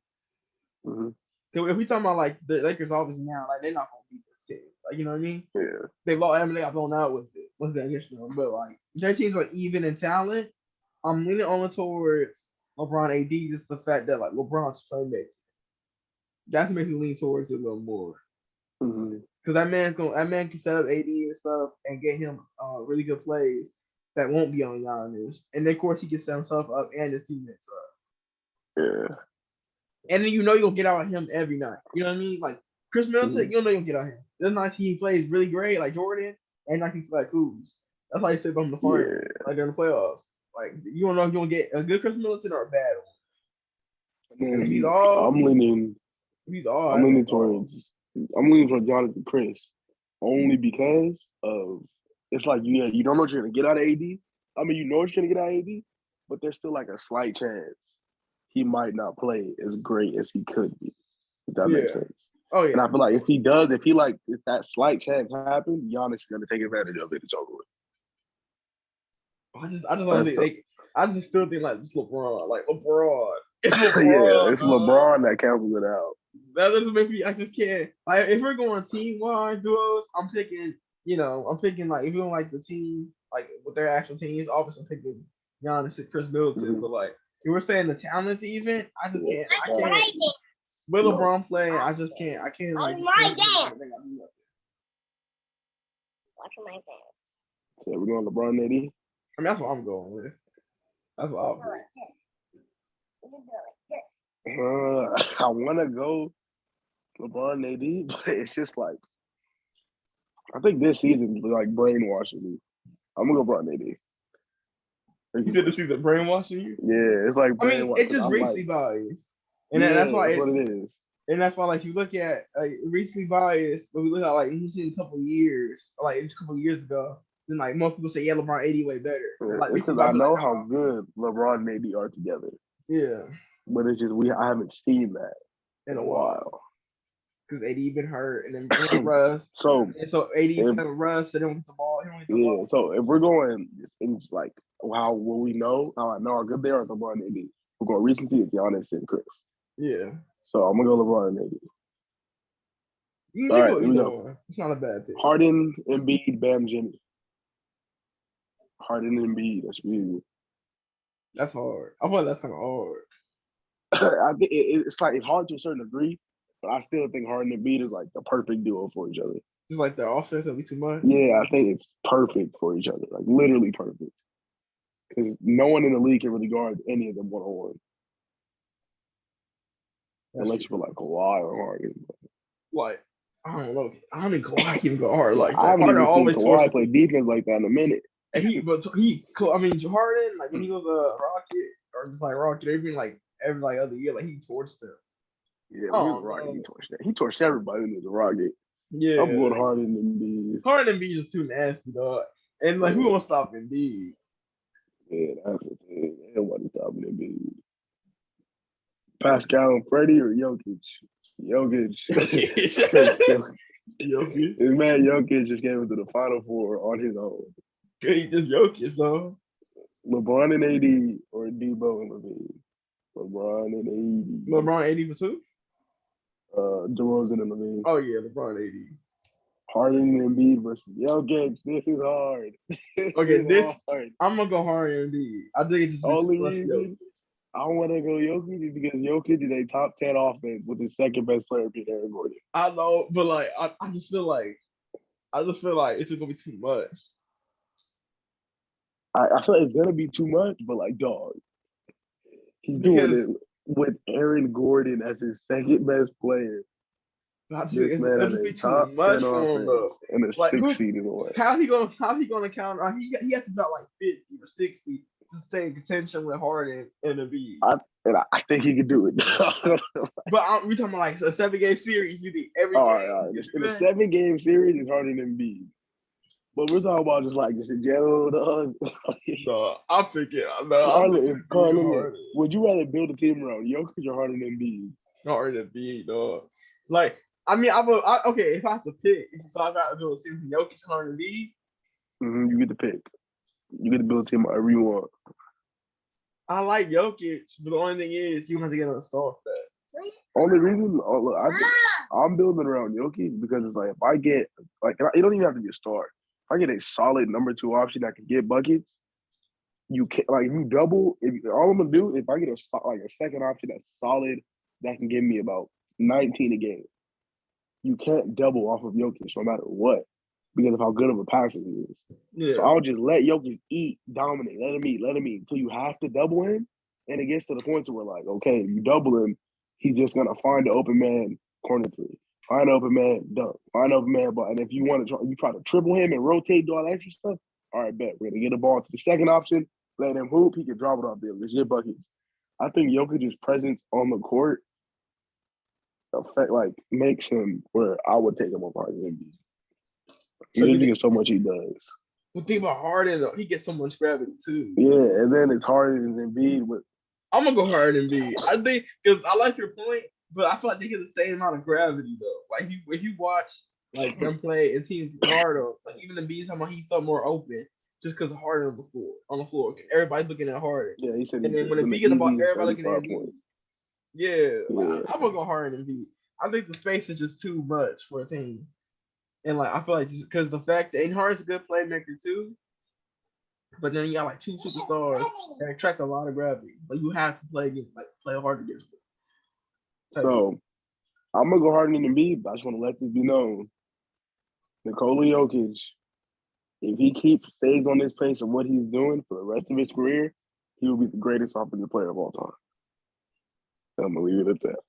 Mm-hmm. If we talking about like the Lakers, obviously now like they're not gonna beat this team. Like, you know what I mean? Yeah. They got blown out with it. what's that against them, but like their teams are even in talent. I'm leaning on towards LeBron AD. Just the fact that like LeBron's playmaking. That's makes me lean towards it a little more. Because that man can set up AD and stuff and get him really good plays that won't be on Giannis. And then of course he can set himself up and his teammates up. Yeah. And then you're gonna get out of him every night. You know what I mean? Like Chris Middleton, you're gonna get out of him. There's nights he plays really great, like Jordan, and nights he plays like Kuz. That's why he said on the final, like during the playoffs. Like you don't know if you're gonna get a good Chris Middleton or a bad one. And if he's all, I'm leaning towards Jonathan Chris, only because of it's like you don't know what you're gonna get out of AD. I mean, you know what you're gonna get out of AD, but there's still like a slight chance he might not play as great as he could be. If that makes sense. Oh yeah. And I feel like if that slight chance happens, Giannis is gonna take advantage of it. It's over with. I just don't think I just still think like just LeBron. Like LeBron. It's LeBron. Yeah, it's LeBron that cancels it out. That doesn't make me. I just can't. Like if we're going team-wise duos, I'm picking like if you don't like the team, like with their actual teams, obviously I'm picking Giannis and Chris Middleton. But like if we're saying the talents even, I just can't. I can't. With LeBron playing, I just can't. I can't like. My dance. Watch my dance. So we're going LeBron and AD. I mean, that's what I'm going with. That's what I'll do. I want to go LeBron and AD, but it's just like I think this season is like brainwashing me. I'm gonna go LeBron and AD. You said this season brainwashing you? Yeah, it's like I mean, it's just recency bias, and that's why it's what it is. And that's why, like, you look at like recency bias, but we look at like you see a couple years ago, then like most people say, yeah, LeBron AD way better. Yeah, like because I know how good LeBron and AD are together. Yeah, but it's just I haven't seen that in a while. Because AD been hurt and then Russ. So AD playing with Russ, so they don't get the ball. Yeah, so if we're going in like how I know how good they are with LeBron and AD, we're going recency, it's Giannis and Chris. Yeah. So I'm gonna go LeBron and AD. All right, here we go. It's not a bad pick. Harden, Embiid, Bam, Jimmy. Harden, Embiid. That's really. That's hard. I thought that's kind of hard. I think it's hard to a certain degree, but I still think Harden and Embiid is like the perfect duo for each other. Just like their offense will be too much. Yeah, I think it's perfect for each other, like literally perfect. Because no one in the league can really guard any of them one-on-one. Unless you feel like Kawhi or Harden. Like, I don't know. I don't think Kawhi can go hard like that. I haven't even seen Kawhi play defense like that in a minute. And Harden, like when he was a Rocket or just like Rocket, every other year, like he torched them. Yeah, he was a Rocket. He torched everybody when he was a Rocket. Yeah, I'm going Harden and Embiid. Harden and Embiid is too nasty, dog. And like, who gonna stop Embiid? Yeah, that's the thing. Nobody stopping Embiid. Pascal and Freddie or Jokic? Jokic. This man Jokic just came into the Final Four on his own. He just Jokic, though. LeBron and AD or Debo and Levine? LeBron and AD. LeBron AD for two? DeRozan and Levine. Oh, yeah, LeBron AD. Harden and Embiid versus Jokic. This is hard. Hard. I'm going to go Harden and Embiid. I think it's just only reason I want to go Jokic is because Jokic is a top 10 offense with the second best player being Aaron Gordon. I know, but like I just feel like it's just gonna be too much. I feel like it's gonna be too much, but like dog, he's doing it with Aaron Gordon as his second best player. This man has a top 10 offense and a 6 seed in the way. How he gonna counter? He has to drop like 50 or 60 to stay in contention with Harden and Embiid. I think he can do it. But we talking about like a 7-game series. You think every all right. In a 7-game series, it's Harden and Embiid. But we're talking about just in general, dog. No, I'm thinking. Harden. Would you rather build a team around Jokic or Harden and Embiid? Harden and Embiid, dog. Like, I mean, okay. If I have to pick, so I got to build a team from Jokic and Harden and Embiid. You get to pick. You get to build a team however you want. I like Jokic, but the only thing is you have to get on a star for that. Only reason, I'm building around Jokic because it's like if I get like you don't even have to be a star. I get a solid number 2 option that can get buckets, you can't like if you double. If all I'm gonna do, if I get a second option that's solid that can give me about 19 a game, you can't double off of Jokic no matter what because of how good of a passer he is. Yeah. So I'll just let Jokic eat, dominate, let him eat until you have to double him, and it gets to the point where like, okay, you double him, he's just gonna find the open man corner 3. Find open man, dunk. Find open man, but and if you want to try to triple him and rotate, do all that extra stuff. All right, bet we're gonna get the ball to the second option, let him hoop. He can drop it off there. Just get buckets. I think Jokic's presence on the court makes him where I would take him over Harden. So He gets so much he does. The thing about Harden, though, he gets so much gravity too. Yeah, and then it's Harden and Embiid. I'm gonna go Harden and Embiid. I think because I like your point. But I feel like they get the same amount of gravity though. Like if you watch like them play and teams Harden, like even the Embiid talking about he felt more open just because of Harden on the floor. Everybody's looking at Harden. Yeah, he said. And then when Embiid get the ball, everybody looking at Embiid. Yeah, like, I'm gonna go Harden and Embiid. I think the space is just too much for a team, and like I feel like because the fact that Harden's a good playmaker too, but then you got like 2 superstars that attract a lot of gravity. But you have to play hard against them. So, I'm going to go Harden and Embiid, but I just want to let this be known. Nikola Jokic, if he stays on this pace of what he's doing for the rest of his career, he will be the greatest offensive player of all time. I'm going to leave it at that.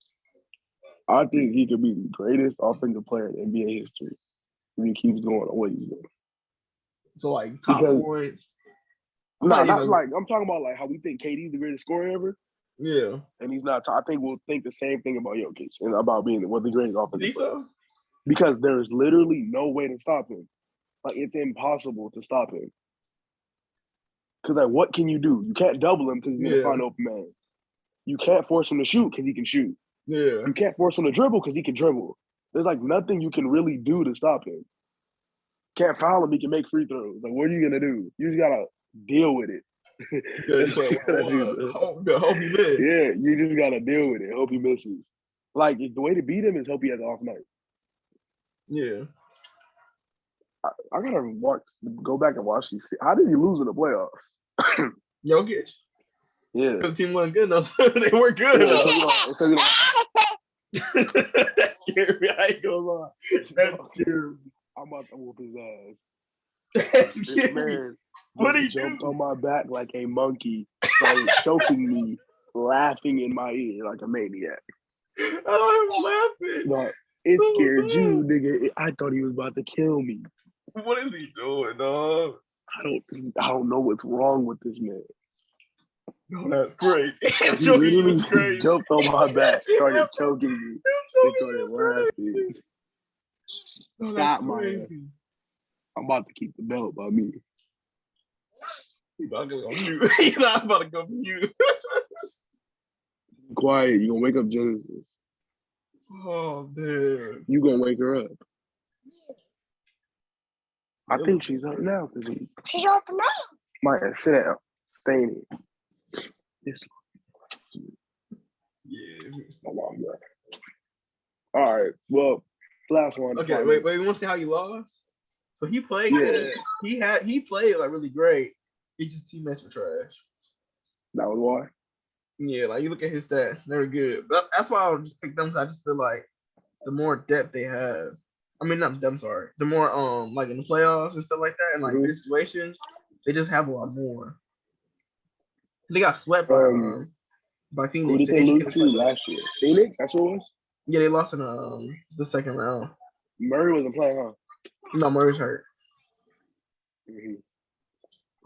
I think he could be the greatest offensive player in NBA history if he keeps going on what he's doing. So, like, top points? No, not like – I'm talking about, like, how we think KD's the greatest scorer ever. Yeah. And he's not. I think we'll think the same thing about Jokic and about being the greatest offensive player. So? Because there's literally no way to stop him. Like, it's impossible to stop him. Because, like, what can you do? You can't double him because he's going to find open man. You can't force him to shoot because he can shoot. Yeah. You can't force him to dribble because he can dribble. There's, like, nothing you can really do to stop him. Can't foul him. He can make free throws. Like, what are you going to do? You just got to deal with it. Hope he misses. Yeah, you just gotta deal with it. Hope he misses. Like the way to beat him is hope he has an off night. Yeah, I gotta go back and watch these. How did he lose in the playoffs? Jokic. Yeah, because the team wasn't good enough. They weren't good enough. That's scary. I ain't gonna lie. That's scary. I'm about to whoop his ass. That's This scary. man. What did he jumped do? on my back like a monkey, started choking me, laughing in my ear like a maniac. I'm laughing. No, it scared you, nigga. I thought he was about to kill me. What is he doing, dog? I don't know what's wrong with this man. No, that's crazy. He literally jumped on my back, started choking me, and started laughing. Stop, man. I'm about to keep the belt by me. He's about to go on mute. He's not about to go mute. Quiet. You gonna wake up Genesis. Oh, man. You gonna wake her up. I think she's up now. She's up now. Might sit down. Stay in here. Yeah. All right. Well, last one. Okay, wait. You want to see how you lost? So he played good. He played like really great. He just teammates were trash. That was why? Yeah, like you look at his stats, they were good. But that's why I would just pick them. I just feel like the more depth they have, I mean not them, sorry. The more like in the playoffs and stuff like that, and like big situations, they just have a lot more. They got swept by Phoenix. Who did they lose to last year? Phoenix? That's what it was? Yeah, they lost in the second round. Murray wasn't playing, huh? No, Murray's hurt. Mm-hmm.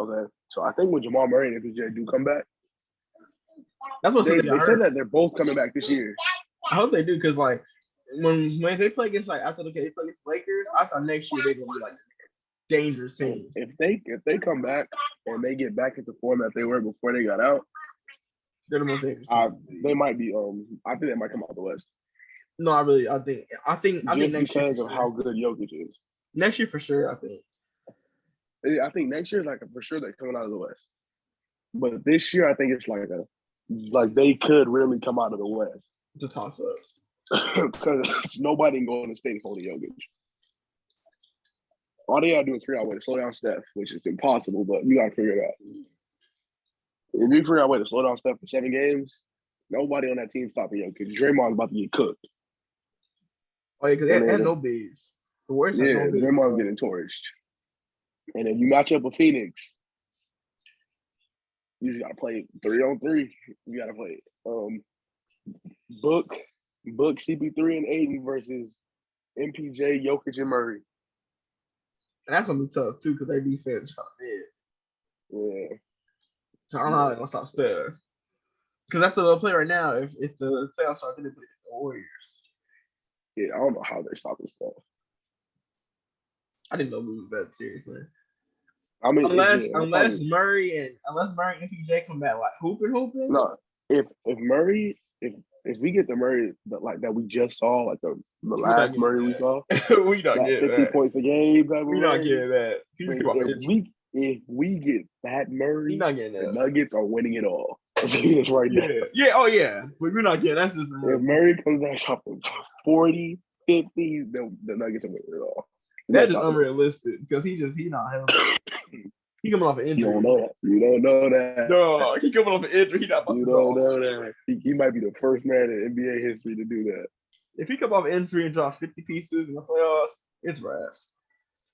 Okay. So I think when Jamal Murray and FJ do come back, that's what they said that they're both coming back this year. I hope they do, because like when they play against they play against Lakers, I thought next year they're gonna be like a dangerous team. If they come back and they get back into form that they were before they got out, they're the most dangerous team. They might be I think they might come out the West. No, I think next because year of how good Jokic is. Next year for sure, I think. I think next year is like for sure they're coming out of the West. But this year I think it's like they could really come out of the West. It's a toss up. Because nobody in Golden State is holding Jokic. All they gotta do is figure out a way to slow down Steph, which is impossible, but you gotta figure it out. If you figure out a way to slow down Steph for 7 games, nobody on that team stopping him because Draymond's about to get cooked. Oh yeah, because they had no bigs. The worst. Yeah, no bigs, Draymond's getting torched. And if you match up with Phoenix, you just gotta play 3-on-3. You gotta play Book, CP3 and Aiden versus MPJ, Jokic, and Murray. And that's gonna be tough too because their defense shot dead. Yeah. So I don't know how they're gonna stop Steph. Because that's what they'll play right now. If the playoffs start, then they play the Warriors. Yeah, I don't know how they stop this stuff. I didn't know we was that seriously. I mean, unless Murray and MPJ come back like hooping. No, if Murray, if we get the Murray that we just saw, like the last Murray we saw, we not getting 50 points a game. We not getting that. If we get that Murray, not getting that. The Nuggets are winning it all. I'm saying this right now. Yeah. Oh yeah, but we're not getting. That's just if Murray comes back dropping 40, 50, the Nuggets are winning it all. That's just unrealistic because he not having. He coming off an injury. You don't know that. No, he coming off an injury. He not about you to don't know that. He might be the first man in NBA history to do that. If he come off an injury and drop 50 pieces in the playoffs, it's wraps.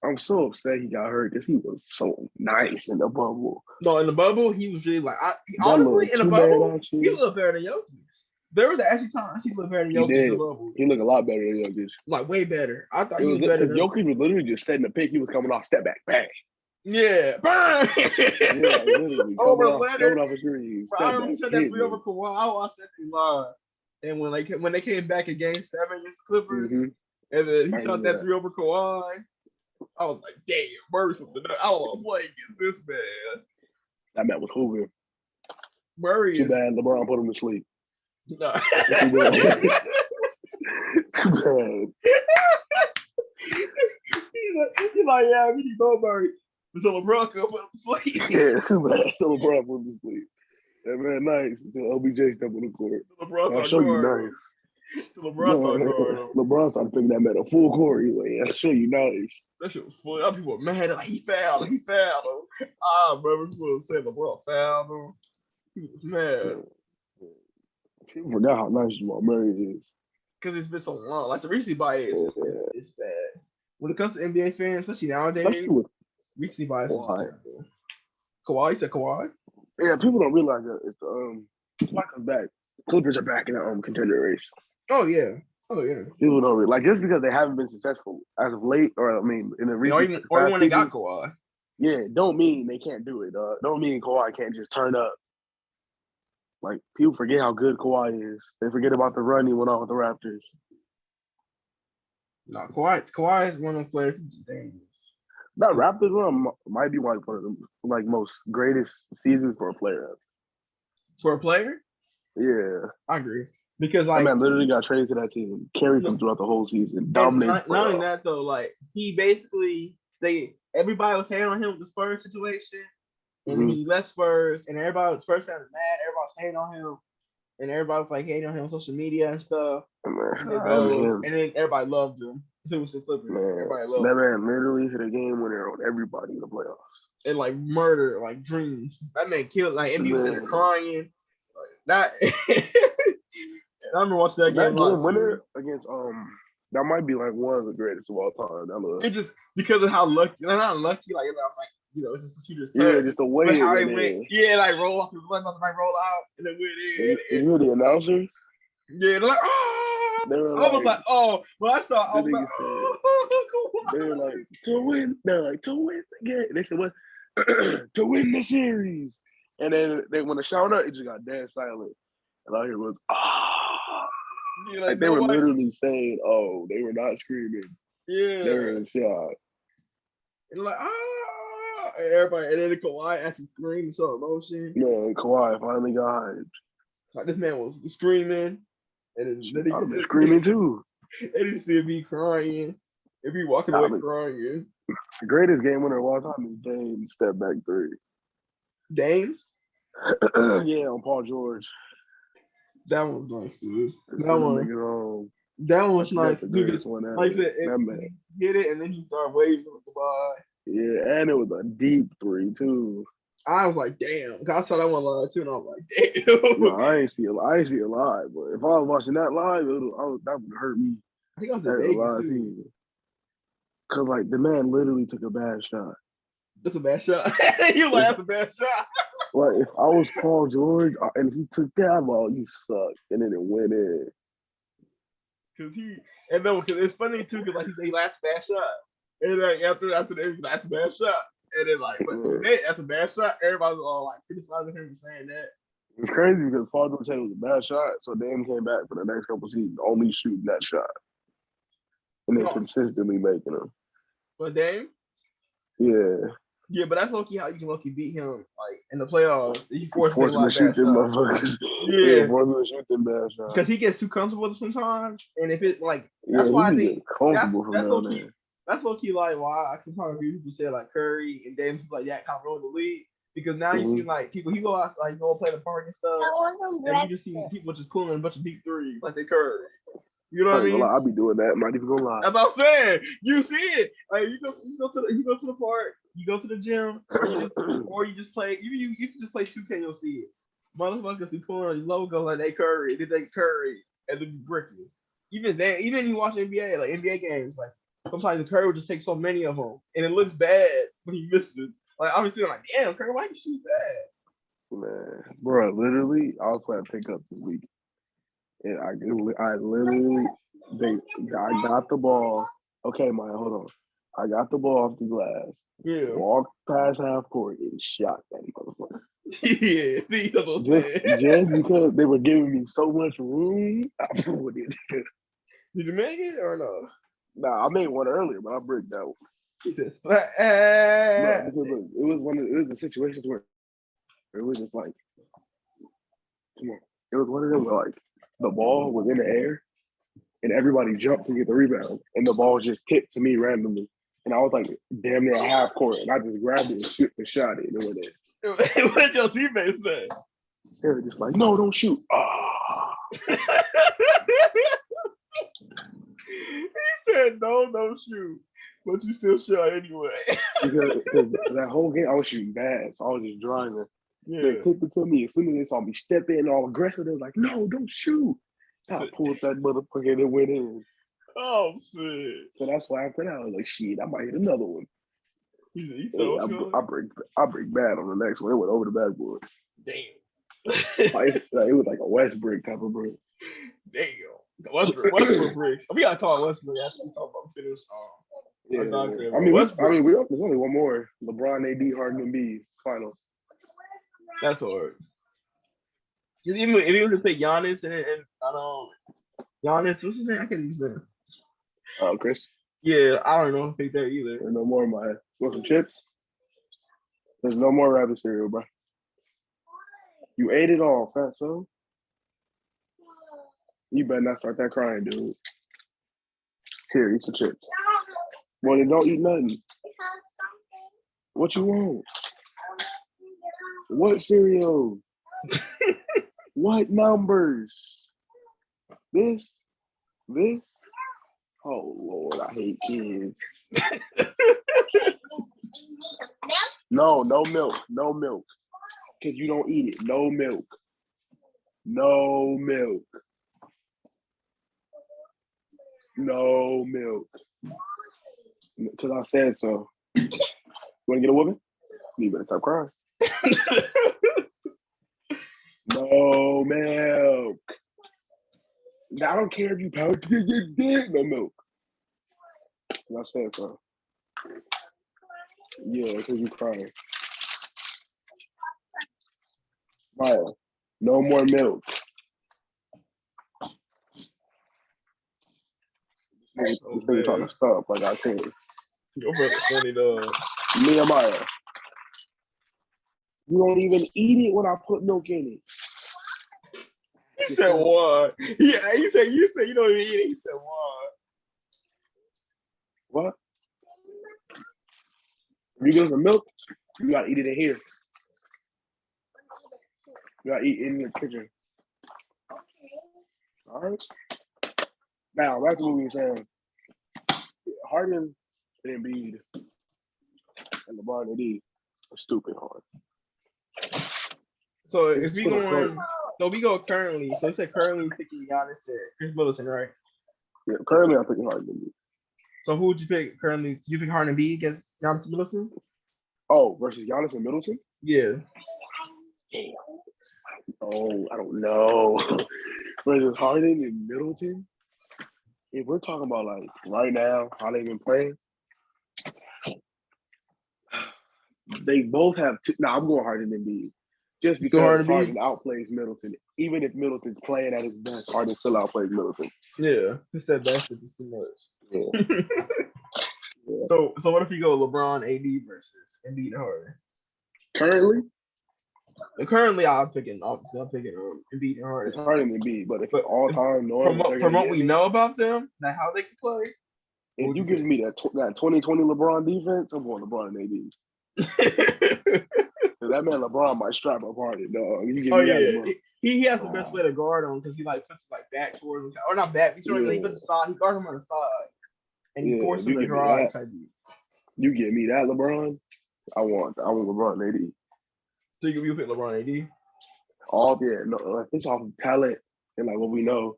I'm so upset he got hurt because he was so nice in the bubble. No, in the bubble, he was really like, honestly, in the bubble, he looked better than Jokic. There was actually times he looked better than Jokic in the bubble. He looked a lot better than Jokic. Like, way better. I thought he was better than Jokic was literally just setting the pick. He was coming off step back, bang. Yeah, burn. Literally. Over the ladder. Off a screen. I remember he shot that 3 over Kawhi. I watched that thing live. And when they came back in Game 7 against the Clippers, and then he shot that 3 over Kawhi, I was like, damn, Murray something. I don't want to play against this man. That man was hooping. Murray Too bad LeBron put him to sleep. No. Too bad. Too bad. He's like, yeah, we need Bo Murray. So LeBron could put him to sleep. Yeah, too bad. So LeBron put him to sleep. That man nice. Until OBJ step on the court. LeBron I'll show you nice. LeBron started picking that man a full court. He's like, I'll show you nice. That shit was funny. Other people were mad. Like, he fouled him. Bro, people said LeBron fouled him. He was mad. People forgot how nice Jamal Murray is. Because it's been so long. Like, the recency bias is bad. When it comes to NBA fans, especially nowadays, recency bias is terrible. Kawhi? You said Kawhi? Yeah, people don't realize that it's Kawhi comes back. Clippers are back in the contender race. Oh yeah. People don't realize, like, just because they haven't been successful as of late, or I mean, in the recent or when they got Kawhi. Yeah, don't mean they can't do it. Don't mean Kawhi can't just turn up. Like, people forget how good Kawhi is. They forget about the run he went on with the Raptors. No, Kawhi is one of those players who's dangerous. That Raptors run might be like one of the most greatest seasons for a player. For a player? Yeah. I agree. Because like, that man literally got traded to that team, carried them throughout the whole season, dominated. Not only that though, like, he basically everybody was hating on him with the Spurs situation, and he left Spurs, and everybody Spurs fans were mad. Everybody was hating on him, and everybody was like hating on him on social media and stuff. And then everybody loved him. It was the Clippers. Everybody loved him. That man literally hit a game winner on everybody in the playoffs. And like murder, like dreams. That man killed. Like MB was sitting there crying. Like that. I remember watching that game. That game winner against that might be like one of the greatest of all time. It just because of how lucky, not lucky. Like, I'm like, it's just you just just the way like how it went. Yeah, like roll off the line, like roll out, and then went in. You were the announcers. Yeah, they're like, oh. I was like, oh. When I saw, I was like, oh. They were like, to win. They're like, to win again. They said, what? To win the series. And then when the shout out, it just got dead silent. And all I hear was, Yeah, like they were literally saying, oh, they were not screaming. Yeah. They were in shock. And like, and everybody, and then Kawhi actually screamed, saw emotion. No, Kawhi finally got hyped. Like, this man was screaming. And then he was screaming too. And he see me crying. And be walking away crying. The greatest game winner of all time is Dame's step back three. Dame's? Yeah, on Paul George. That one's nice, dude. That one. That one was nice. That's the greatest one ever. Like I said, he hit it and then he started waving goodbye. Yeah, and it was a deep 3 too. I was like, damn. I saw that one live too, and I was like, damn. No, I ain't see it live, but if I was watching that live, that would hurt me. I think I was in Vegas too. Cause like the man literally took a bad shot. That's a bad shot. You like that's a bad shot. Like if I was Paul George and he took that ball, you suck, and then it went in. Cause it's funny too, cause like he said he last bad shot, and like after that's a bad shot, and then like that's a bad shot. Everybody was all like criticizing him for saying that. It's crazy because Paul George said it was a bad shot, so Dame came back for the next couple seasons only shooting that shot, and then consistently making them. But Dame? Yeah, but that's low-key how you can low-key beat him, like in the playoffs. You force him to shoot them motherfuckers. Yeah, force him to shoot them bad shots. Because he gets too comfortable sometimes, and if it like that's why I think that's low-key like why sometimes people say like Curry and Dame people like that kind of rule the league. Because now you see like people, he go outside, like go play the park and stuff, and you just see people just pulling a bunch of deep threes like they Curry. You know what I mean? I'll be doing that. I'm not even gonna lie. That's what I'm saying. You see it. Like you go to the park, you go to the gym, or you just play. You can just play 2K. You'll see it. Motherfuckers be pulling on your logo like they Curry, and then bricking. Even you watch NBA, like NBA games, like sometimes the Curry will just take so many of them, and it looks bad when he misses. Like obviously, I'm like, damn, Curry, why you shoot that? Man, bro, literally, I was playing pickup this week. And I got the ball. Okay, Maya, hold on. I got the ball off the glass. Yeah. Walked past half court and shot that motherfucker. Yeah. See, that's what I'm saying. Just because they were giving me so much room, I put it. Did you make it or no? Nah, I made one earlier, but I bricked that one. He said, no, because look, it was a situation where it was just like, come on. It was one of them where like the ball was in the air and everybody jumped to get the rebound and the ball just tipped to me randomly. And I was like damn near a half court and I just grabbed it and shot it and it went in. What did your teammates say? They were just like, no, don't shoot. Oh. He said, no, don't shoot. But you still shot anyway. because that whole game I was shooting bad, so I was just driving. Yeah. They clicked it to me. As soon as they saw me step in all aggressive, they was like, no, don't shoot. I pulled that motherfucker and it went in. Oh, shit. So that's why after that, I was like, shit, I might hit another one. I break bad on the next one. It went over the backboard. Damn. It was like a Westbrook type of break. Damn. Westbrook breaks. We gotta talk Westbrook after we talk about finish. Yeah. I mean, there's only one more. LeBron, AD, Harden, and B finals. That's hard. Even if you pick Giannis and Giannis, what's his name? I can't use that. Chris. Yeah, I don't know if I pick that either. There's no more in my head. Want some chips? There's no more rabbit cereal, bro. You ate it all, fatso. You better not start that crying, dude. Here, eat some chips. Well, then don't eat nothing. What you want? What cereal? What numbers? This? Oh, Lord, I hate kids. No milk. No milk. Because you don't eat it. No milk. No milk. No milk. Because I said so. You want to get a whooping? You better stop crying. No milk. I don't care if you power to your dick. No milk. I said so. Yeah, because you crying. Maya, no more milk. This nigga trying to stop like I can't. Your brother funny though. Me and Maya. You don't even eat it when I put milk in it. He said what? Yeah, you said you don't even eat it. He said what? What? If you get some milk, you gotta eat it in here. You gotta eat it in the kitchen. All right. Now, back to what we were saying. Harden and Embiid and LeBron and AD are stupid hard. So if we go currently, so it's currently picking Giannis and Chris Middleton, right? Yeah, currently I'm picking Harden and Embiid. So who would you pick currently? Do you pick Harden and Embiid against Giannis and Middleton? Oh, versus Giannis and Middleton? Yeah. Oh, I don't know. Versus Harden and Middleton? If we're talking about like right now, how they've been playing, they both have. I'm going Harden and Embiid. Just because Harden outplays Middleton. Even if Middleton's playing at his best, Harden still outplays Middleton. Yeah, it's that bastard is too much. Yeah. Yeah. So what if you go LeBron, AD versus Embiid and Harden? Currently, I'm picking Embiid and Harden. It's Harden and Embiid, but if all time, from what we know about them, that how they can play. If you give me that 2020 LeBron defense, I'm going LeBron and AD. That man LeBron might strap up Harden, dog. He has the best way to guard him because he like puts like back towards him, or not back. He puts the side. He guards him on the side, and he forces him to drive. You give me that LeBron, I want LeBron and AD. So you pick LeBron and AD? If it's off of talent and like what we know,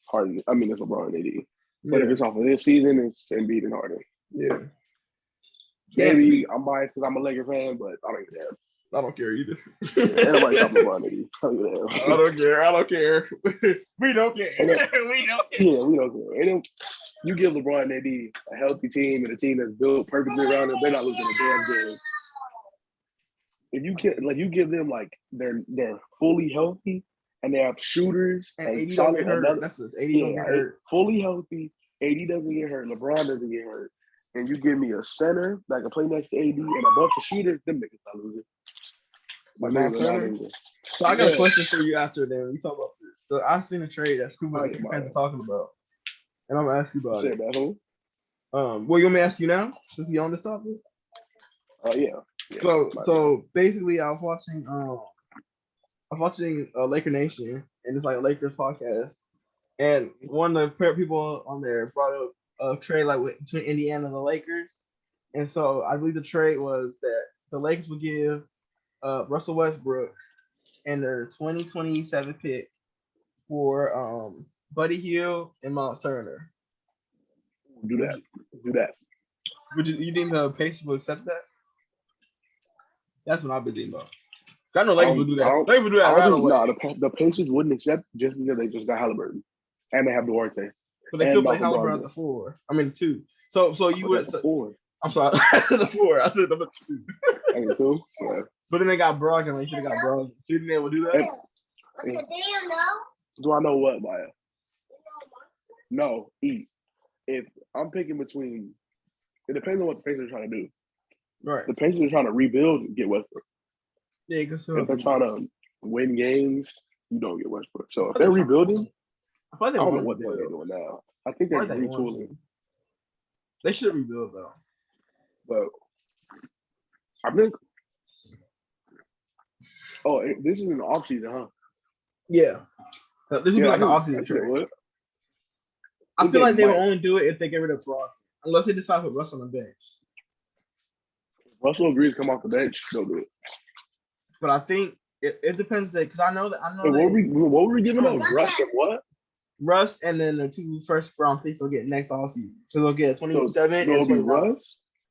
Harden. I mean, it's LeBron and AD. But if it's off of this season, it's Embiid and Harden. Yeah. Maybe I'm biased because I'm a Lakers fan, but I don't even care. I don't care either. Everybody got LeBron and AD. I don't care. We don't care. We don't care. Yeah, we don't care. And you give LeBron and AD a healthy team and a team that's built perfectly around them, they're not losing a damn game. If you give them like they're fully healthy and they have shooters and AD don't get hurt. That's it. AD don't get hurt. Fully healthy, AD doesn't get hurt, LeBron doesn't get hurt, and you give me a center that can play next to AD and a bunch of shooters, them niggas not losing. So I got a question for you after then. We talk about this. So I seen a trade that Scuba and talking about, and I'm gonna ask you about it. Well, you want me to ask you now since we on this topic? Yeah. So basically, I was watching Laker Nation, and it's like a Lakers podcast, and one of the people on there brought up a trade like between Indiana and the Lakers, and so I believe the trade was that the Lakers would give Russell Westbrook and their 2027 pick for Buddy Hield and Miles Turner. Do that. Would you think the Pacers will accept that? That's what I've been thinking about. I know Lakers would do that. They would do that right away. No, the Pacers wouldn't accept just because they just got Halliburton and they have Duarte. But they still play Halliburton at the 4. I mean 2. So you would. The 4. I'm sorry, the 4. I said number 2. And the 2. Yeah. But then they got Brogdon. They should have got Brogdon. You think they would do that? Do I know what, Maya? No, eat. If I'm picking between, it depends on what the Pacers are trying to do. Right. The Pacers are trying to rebuild and get Westbrook. Yeah, because if they're trying to win games, you don't get Westbrook. So if they're rebuilding, I don't know what they're doing now. I think they're retooling. They should rebuild though. But I think. Oh, this is an off season, huh? Yeah. This would be like an off season trade. I feel like they will only do it if they get rid of Brogdon, unless they decide to put Russ on the bench. Russell agrees to come off the bench, they'll do it. But I think it depends because I know. What were we giving up? Russ and what? Russ and then the 2 first round picks they'll get next all season. So they'll get 27 and it'll 29.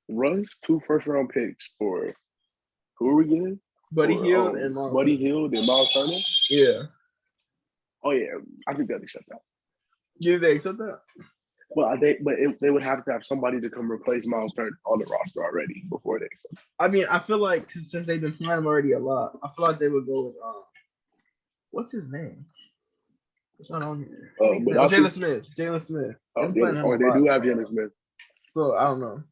Russ, 2 first round picks for who are we getting? Buddy Hield and Miles Turner. Yeah. Oh yeah, I think they'll accept that. Yeah, they accept that. Well, they would have to have somebody to come replace Miles Turner on the roster already before they accept. I mean, I feel like since they've been playing him already a lot, I feel like they would go with what's his name? What's not on here? Jalen Smith. Jalen Smith. They do have Jalen Smith. So I don't know.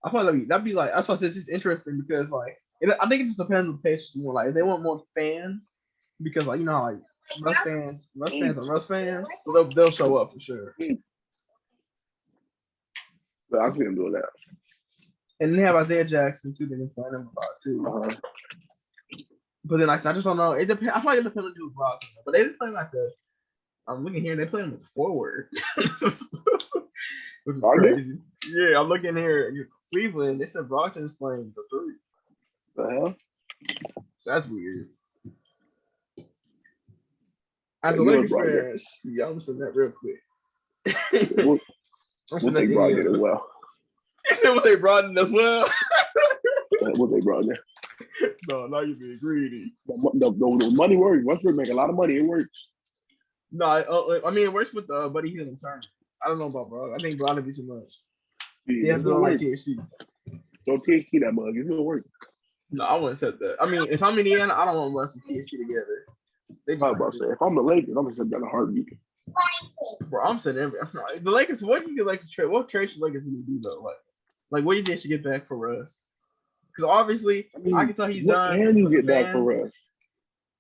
I thought that'd be like I thought it's just interesting because like I think it just depends on the Pacers more. Like if they want more fans, because like you know like Russ fans are Russ fans, so they'll show up for sure. But I see them doing that. And they have Isaiah Jackson too. They've been playing him about too. But then like I just don't know. It depends. I feel like it depends on who's blocking. But they didn't play like that. I'm looking here. They play him with forward, which is Are they? crazy. Yeah, I'm looking here. Cleveland. They said Brockton's playing the 3. The hell? That's weird. As Yeah, a you're Lakers Brogdon. fan, yeah, I'm saying that real quick. We'll, I'm we'll saying that take to Brogdon as you. well. You said we'll take Brogdon as well. We'll take Brogdon. No, now you're being greedy. The money works. Westbrook make a lot of money. It works. No, I mean it works with Buddy Hield and Turner. I don't know about Brogdon. I think Brogdon be too much. He has to do like THC. Don't THC that mug. It's gonna work. No, I wouldn't say that. I mean, if I'm Indiana, I don't want Russ and THC together. They I was about to say, if I'm the Lakers, I'm gonna set down a heartbeat. Bro, I'm saying the Lakers. What do you get Lakers trade? What trade should Lakers really do though? Like what do you think should get back for Russ? Because obviously, I can tell he's done. What can you get back for Russ?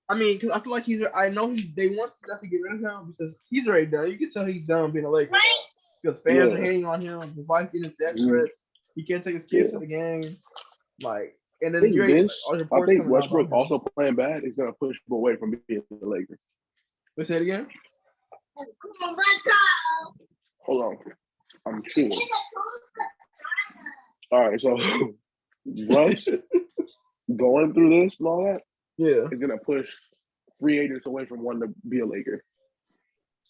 I mean, because I feel like I know they want to get rid of him because he's already done. You can tell he's done being a Laker because fans are hating on him. His wife getting death threats. He can't take his kids to the game. Like, and then I think Westbrook also playing bad is gonna push people away from being the Lakers. Let's say it again. Hold on, I'm sure. All right, so Russ going through this and all that, is gonna push free agents away from wanting to be a Laker.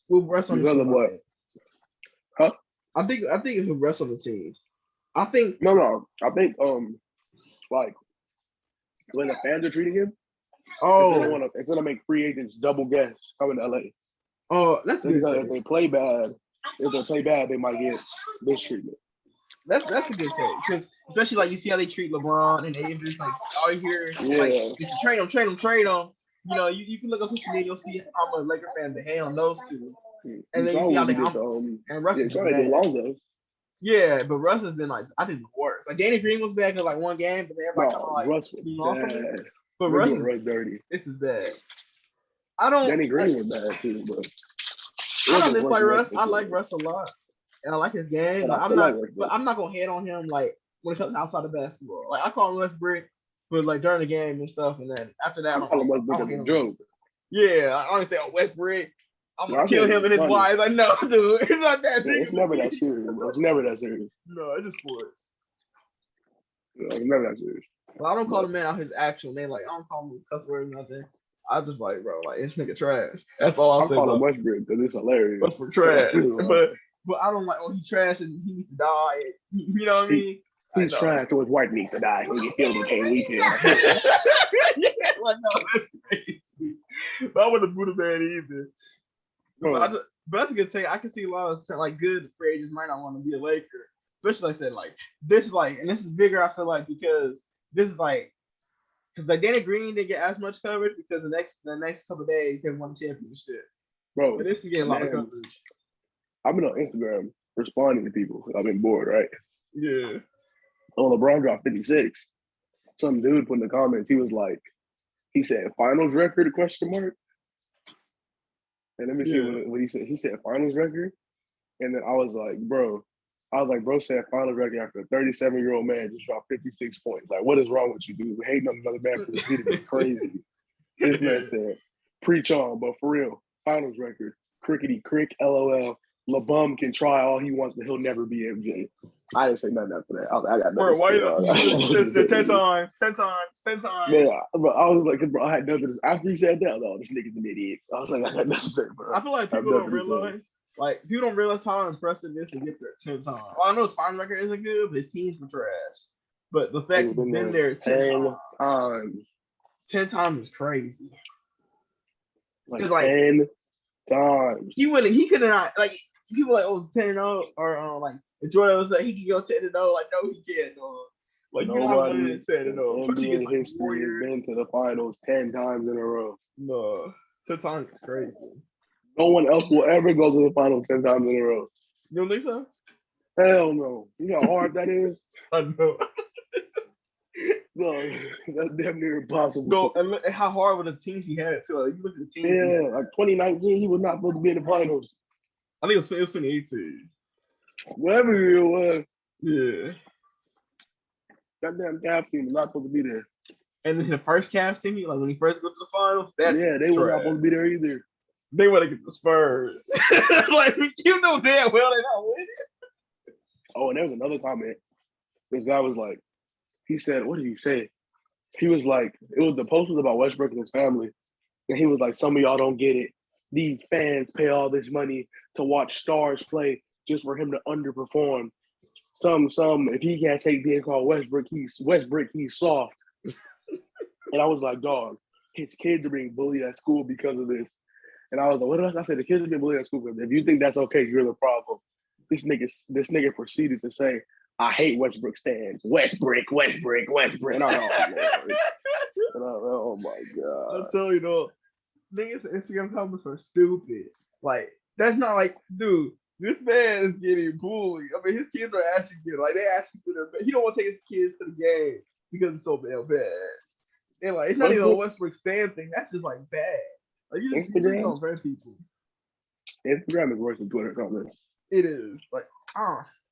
Well, Russ on the team. What? Huh? I think he'll Russ on the team. I think no. I think like when the fans are treating him, it's gonna make free agents double guess coming to LA. Oh, that's good. If they play bad, they might get this treatment. That's a good take because especially like you see how they treat LeBron and they just like all you hear like it's trade them. You know, you can look on social media, you'll see how much Laker fans they hate on those two, and then you see how they and Russ is bad. Yeah, but Russ has been like I think the worst. Like Danny Green was bad in like one game, but everybody kind of like Russ was bad. But Russ is dirty. This is bad. I don't. Danny Green was bad too, but I don't dislike Russ. I like Russ a lot, and I like his game. Like, I'm not gonna hate on him like when it comes outside of basketball. Like I call him Westbrook, but like during the game and stuff, and then after that, I call him Westbrook as a joke. Yeah, I only say Westbrook. I'm gonna kill him and his wife. Like no, dude, it's not that big. It's never that serious. Bro. It's never that serious. No, it's just sports. No, it's never that serious. Well, I don't call the man out his actual name. Like I don't call him a cuss word or nothing. I just like, bro, like this nigga trash. That's all I'll say. I call him Westbrook because it's hilarious. Westbrook trash, but I don't like. Oh, he trash and he needs to die. You know what I mean? He's trash, so his wife needs to die. He get killed in weekend. Yeah, like no, that's crazy. But I wouldn't boot a man either. So but that's a good take. I can see a lot of like good free agents might not want to be a Laker, especially like I said, like this, and this is bigger. I feel like because this is like. Because like Danny Green didn't get as much coverage because the next couple of days they won the championship. Bro, but this is getting a lot of coverage. I've been on Instagram responding to people. I've been bored, right? Yeah. Oh, LeBron dropped 56. Some dude put in the comments, he said finals record ? And let me see what he said. He said finals record. And then I was like, bro said finals record after a 37-year-old man just dropped 56 points. Like, what is wrong with you, dude? Hating on another man for the beat is crazy. This man said, preach on, but for real, finals record, crickety crick, LOL. LeBum can try all he wants, but he'll never be MJ. I didn't say nothing after that. I got nothing. Bro, why you 10 times? Yeah, but I was like, bro, I had nothing to say. After he said that, I was like, this nigga's an idiot. I was like, I got nothing to say, bro. I feel like people don't realize how impressive it is to get there 10 times. Well, I know his final record isn't good, but his teams were trash. But the fact he's been there 10 times. 10 times is crazy. Like 10 times. He could have not, like, people like, 10-0, or like, Jordan was like, he can go 10-0. Like, no, he can't, dog. Like, nobody 10-0. NBA history has been to the finals 10 times in a row. No, 10 times is crazy. No one else will ever go to the finals 10 times in a row. You don't think so? Hell no. You know how hard that is? I know. No, that's damn near impossible. No, and how hard were the teams he had too? Like, you look at the teams. Yeah, like 2019, he was not supposed to be in the finals. I think it was 2018. Whatever year it was. Yeah. That damn Cavs team was not supposed to be there. And then the first Cavs team, like when he first got to the finals, they were not supposed to be there either. They want to get the Spurs. Like, you know damn well they're not winning. Oh, and there was another comment. This guy was like, he said, what did he say? He was like, the post was about Westbrook and his family. And he was like, some of y'all don't get it. These fans pay all this money to watch stars play just for him to underperform. If he can't take being called Westbrook, he's soft. And I was like, dog, his kids are being bullied at school because of this. And I was like, what else? I said, the kids are being bullied at school because if you think that's okay, you're the problem. This nigga proceeded to say, I hate Westbrook stands. Westbrook. And I was oh my God. I'll tell you though, niggas Instagram comments are stupid. Like, that's not like, dude, this man is getting bullied. I mean, his kids are actually good. Like, they actually sit there. He don't want to take his kids to the game because it's so damn bad. And like, it's not even a Westbrook stand thing. That's just like bad. Like, you just don't offend people. Instagram is worse than Twitter comments. It is. Like,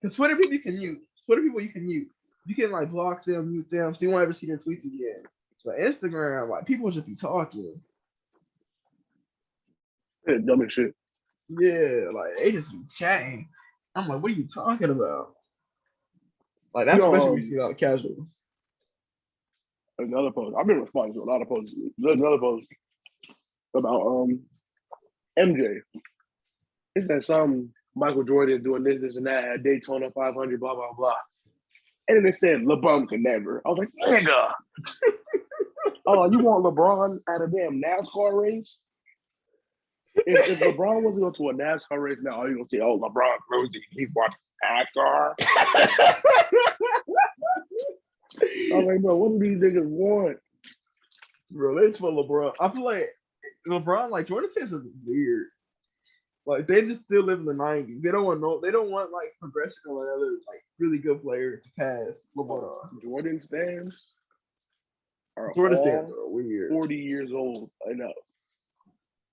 because Twitter people you can mute. Twitter people you can mute. You can like block them, mute them, so you won't ever see their tweets again. But Instagram, like, people just be talking. Yeah, dumb as shit. Yeah, like, they just be chatting. I'm like, what are you talking about? Like, that's especially we see a lot of casuals. Another post. I've been responding to a lot of posts. There's another post about MJ. It says some Michael Jordan doing this and that at Daytona 500, blah, blah, blah. And then it said LeBron could never. I was like, nigga. Oh, you want LeBron at a damn NASCAR race? If LeBron was to go to a NASCAR race now, all you're going to say, oh, LeBron cruising. He's watching NASCAR. I was like, bro, what do these niggas want? Bro, they just want LeBron. I feel like LeBron, like, Jordan fans are weird. Like, they just still live in the 90s. They don't want like progression or another like really good player to pass LeBron. Jordan fans are weird. 40 years old. I know.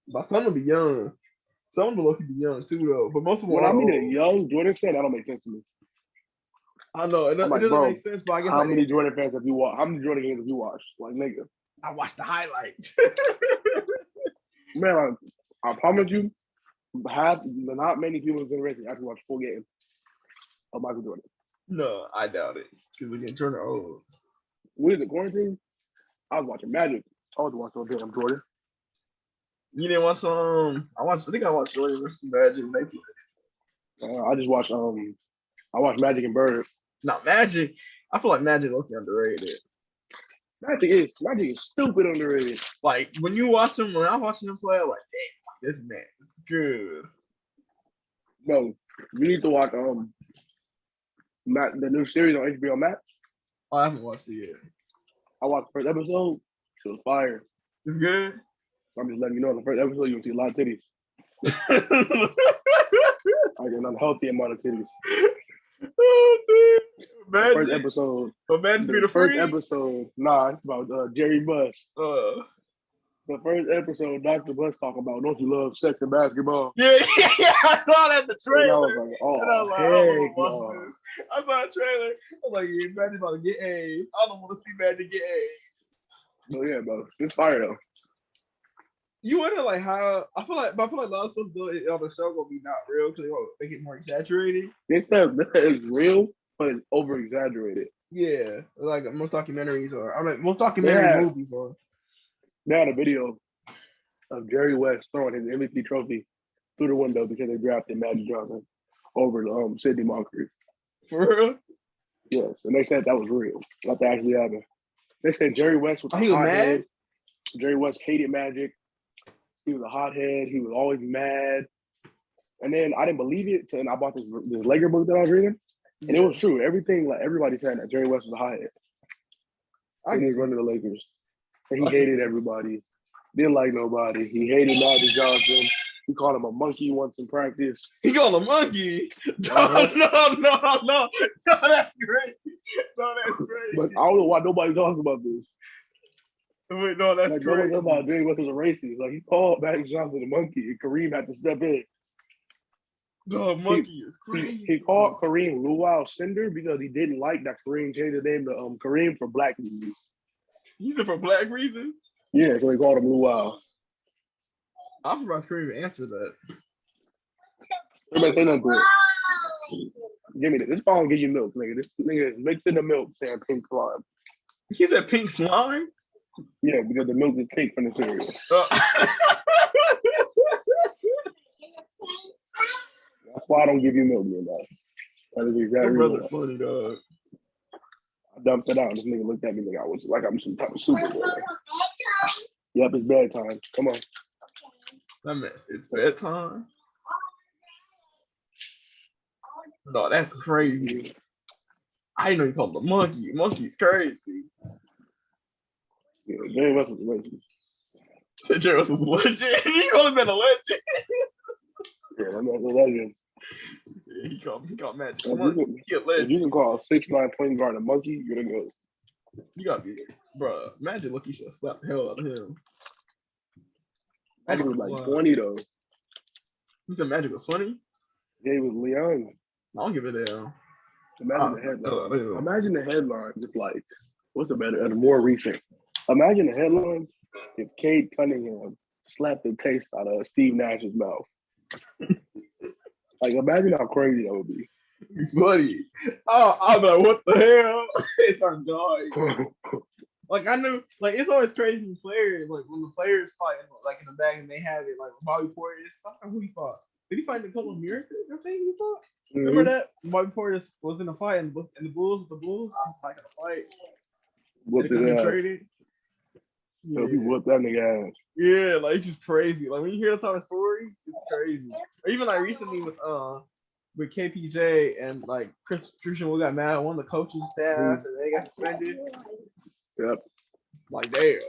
But some will be young. Some will be young too, though. But most of them when are I mean old. a young Jordan fan, that don't make sense to me. I know it doesn't make sense, but I guess how many Jordan fans have you watched? How many Jordan games have you watched? Like, nigga, I watched the highlights. Man, I promise you, not many people in generation actually watch full game of Michael Jordan. No, I doubt it. Because we're getting Jordan old. With the quarantine, I was watching Magic. I was watching damn Jordan. You didn't watch I think I watched Jordan versus Magic when they played. I just watched I watched Magic and Bird. Not Magic. I feel like Magic looking underrated. Magic is stupid underrated. Like when I was watching him play, I'm like, damn, this man is good. Bro, you need to watch the new series on HBO Max. I haven't watched it yet. I watched the first episode. It was fire. It's good. I'm just letting you know, in the first episode you'll see a lot of titties. Like an unhealthy amount of titties. Oh, dude. Magic. First episode. But Magic be the first episode. Nah, it's about Jerry Buss. The first episode, Dr. Buss talking about, don't you love sex and basketball? Yeah, I saw that in the trailer. And I was like, oh, and I was like, I don't want to watch this. I saw the trailer. I was like, yeah, Magic about to get A's. I don't want to see Magic get A's. But yeah, bro, it's fire though. You wonder like how I feel like a lot of stuff on the show gonna be not real because they want to make it more exaggerated. This is real, but it's over exaggerated. Yeah, like most documentaries most documentary movies are. They had a video of Jerry West throwing his MVP trophy through the window because they drafted Magic Johnson over Sidney Moncrief. For real? Yes, and they said that was real. That actually happened. They said Jerry West was he was mad. Jerry West hated Magic. He was a hothead. He was always mad. And then I didn't believe it, and I bought this Laker book that I was reading, and it was true. Everything, like everybody said that Jerry West was a hothead. And he was running the Lakers. And he hated everybody. Didn't like nobody. He hated Magic Johnson. He called him a monkey once in practice. He called him a monkey? No, that's great. No, that's great. But I don't know why nobody talks about this. Wait, no, that's like, crazy. Nobody about Jerry West was a racist. Like, he called Magic Johnson a monkey, and Kareem had to step in. No, monkey is crazy. He called Kareem Luau Cinder because he didn't like that Kareem changed his name to Kareem for black reasons. You said for black reasons? Yeah, so he called him Luau. I'm surprised Kareem even answered that. Everybody say nothing to it. Give me this. This phone give you milk, nigga. This nigga is mixing the milk saying pink slime. He said pink slime? Yeah, because the milk is pink from the cereal. That's why I don't give you milk, man. That is exactly my brother funny, dog. I dumped it out. This nigga looked at me like I was like I'm some type of superboy. Yep, it's bedtime. Come on. That mess. It's bedtime. No, that's crazy. I didn't know you called him a monkey. Monkey's crazy. Yeah, Jerry West was a legend. Jerry West was a legend. He could have been a legend. Yeah, that man's a legend. Yeah, he called Magic If monkey. if you can call a 6'9" point guard a monkey, you're the goat. You gotta be, bro. Magic look, he should have slapped the hell out of him. Magic was like 20 though. You said Magic was 20? Yeah, he was Leon. I don't give a damn. Imagine the headlines. Imagine the headlines. It's like, what's the better and more recent? Imagine the headlines if Cade Cunningham slapped the taste out of Steve Nash's mouth. Like, imagine how crazy that would be. It's funny. Oh, I'm like, what the hell? It's our dog. Like, I knew, like, it's always crazy when players, like, when the players fight, like, in the bag and they have it, like, Bobby Portis, I don't know who he fought. Did he fight Nicolo Mirotic? I think he fought. Mm-hmm. Remember that? Bobby Portis was in a fight and the Bulls, he was like in a fight. Whooped his ass. Traded. Yeah. So he whooped that nigga ass. Yeah, like, it's just crazy. Like, when you hear those type of stories, it's crazy. Or even, like, recently with KPJ and, like, Christian Wood got mad at one of the coaching staff and they got suspended. Yep. Like, damn.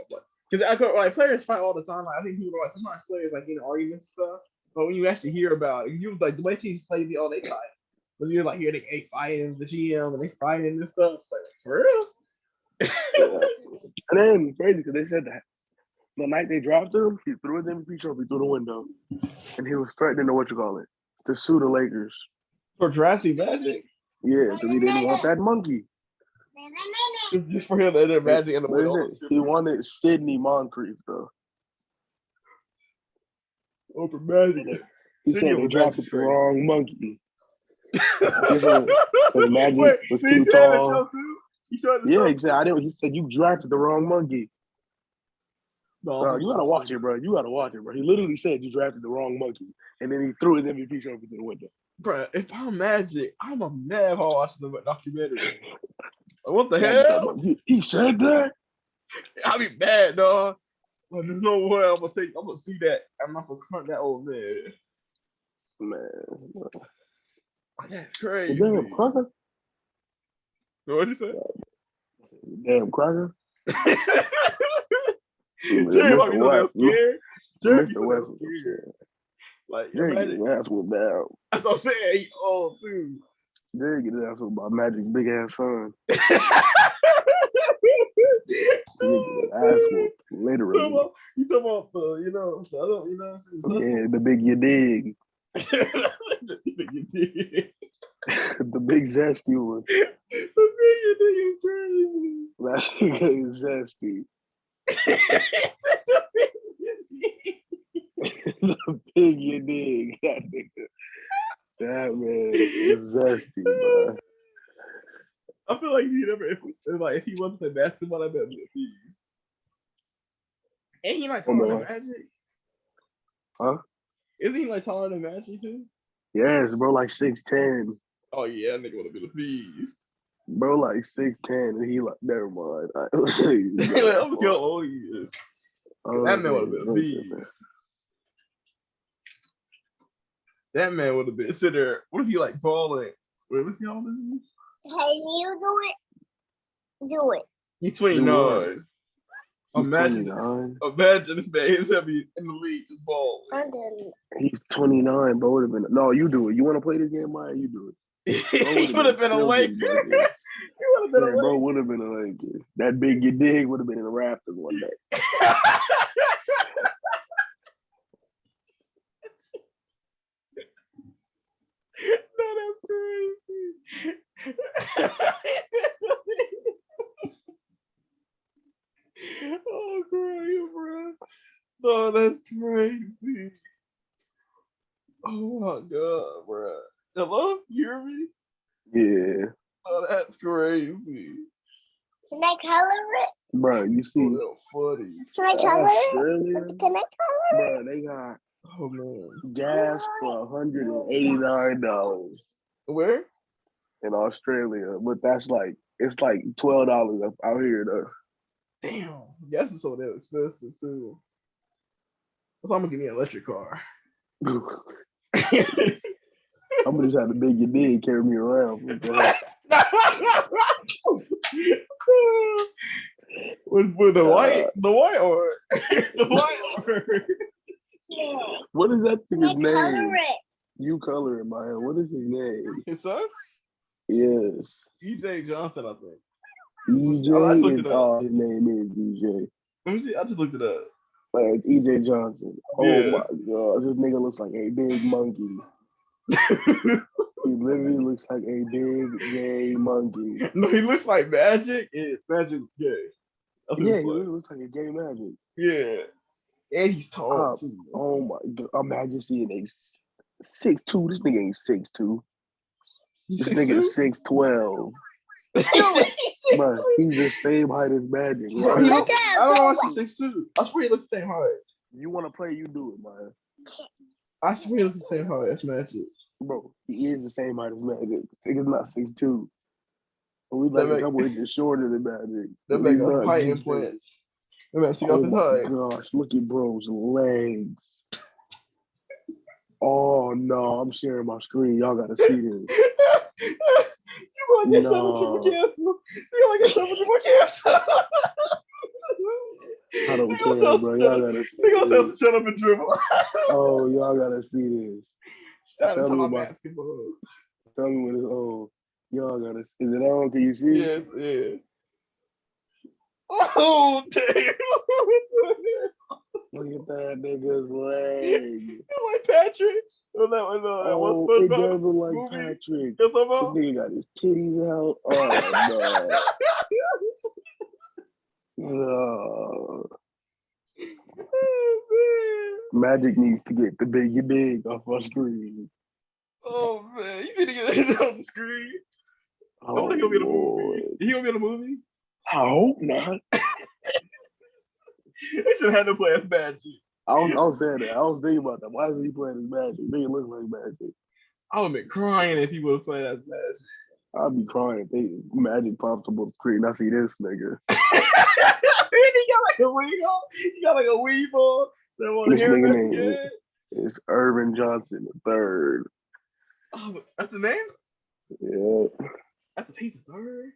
Because I could, like, players fight all the time. Like, I think people are like, sometimes players like get in arguments and stuff. But when you actually hear about it, you like the way teams play, they fight. When you're like, here they fighting the GM and they fighting and stuff. It's like, for real? Yeah. And then crazy because they said that the night they drafted him, he threw his MVP trophy through the window, and he was threatening to sue the Lakers for drafting Magic. Yeah, because he didn't want that monkey. It's just for him to enter Magic in the middle. He wanted Sidney Moncrief though. Over Magic. He said they drafted the wrong monkey. Magic was too tall. Yeah, exactly. He said you drafted the wrong monkey. No, bro, you gotta watch it, bro. You gotta watch it, bro. He literally said you drafted the wrong monkey, and then he threw his MVP trophy to the window. Bro, if I'm Magic, I'm a mad for watching the documentary. What the hell? He said that? I be mad, dog. Well, there's no way I'm gonna see that. I'm not gonna confront that old man. Man. That's crazy. Damn, Crocker? What'd you say? Damn, Crocker? Jerry, why you know scared? Jerry, Mr. West was scared. Like, Jerry get his ass whooped down. That's what I'm saying. He old, too. Jerry get his ass whooped by Magic's big-ass son. Ass whooped, literally. You talking about the other, yeah, the big you dig. The big zesty one. The big you dig is crazy. That is zesty. The big you dig. That nigga. That man is zesty, bro. I feel like if he wants to play basketball, I bet he'd be a beast. And he like taller than Magic. Huh? Isn't he like taller than Magic too? Yes, bro, like 6'10". Oh yeah, that nigga would have been a beast. Bro, like 6'10", and he like never mind. I'm how old he is. That man would have been a beast. That man would have been sit there. What if he like balling? Wait, what's he all this? Can you do it? He's 29. Imagine this man. He's gonna be in the league just balling. He's 29, bro. Would have been no. You do it. You want to play this game, Maya? You do it. He would have been a Laker. He would have been a Laker. Bro would have been a Laker. That big you dig would have been in the Raptors one day. No, that's crazy. Oh, crazy, bro. No, that's crazy. Yeah. Oh, that's crazy. Can I color it? Bro, you see. Oh, funny. Can I color Australia, it? Can I color it? bro, they got man. gas for $189 Where? in Australia, but it's like $12 out here though. Damn, gas is so damn expensive too. So I'm gonna give me an electric car. I'm gonna just have to beg your dig carry me around. With the white or the white or what is that thing's name? Color it. You color it, Maya. What is his name? His son? Yes. EJ Johnson, I think. EJ is his name is EJ. Let me see. I just looked it up. It's EJ Johnson. Oh Yeah. my god, this nigga looks like a big monkey. He literally looks like a big gay monkey. No, he looks like Magic. Yeah, Magic gay. Yeah, he literally looks like a gay Magic. Yeah. And he's tall too. Oh my god. Imagine seeing a 6'2". This nigga ain't 6'2". This nigga is 6'12". Bro, he's the same height as Magic. Bro, I don't know why he's 6'2". I swear he looks the same height. You want to play, you do it, man. I swear he looks the same height as Magic. Bro, he is the same height as Magic. Nigga's not 6'2". We like a couple inches shorter than Magic. That make a height implants. That man took off his height. Gosh, look at bro's legs. Oh no, I'm sharing my screen. Y'all gotta see this. You gonna get some triple cancel? You gonna get some triple cancel? I don't care, bro. Y'all gotta see They gonna tell us to shut up and dribble. Oh, y'all gotta see this. Tell me about basketball. Tell me when it's on. Y'all gotta. Is it on? Can you see? Yeah, yeah. Oh damn! Look at that nigga's leg. Like Patrick. Oh, it does look like Patrick. This nigga got his titties out. Oh no. Magic needs to get the biggie big off our screen. Oh man, you need to get it on the screen. Oh, he'll be in a movie. He gonna be in a movie? I hope not. They should have had to play as Magic. I was saying that. I was thinking about that. Why is he playing as Magic? Nigga look like Magic. I would have been crying if he was playing as Magic. I'd be crying if Magic popped up on the screen. I see this nigga. He got like a wing on. He got like a weave on. This nigga name is Irvin Johnson III. Oh, that's the name? Yeah. He's the third?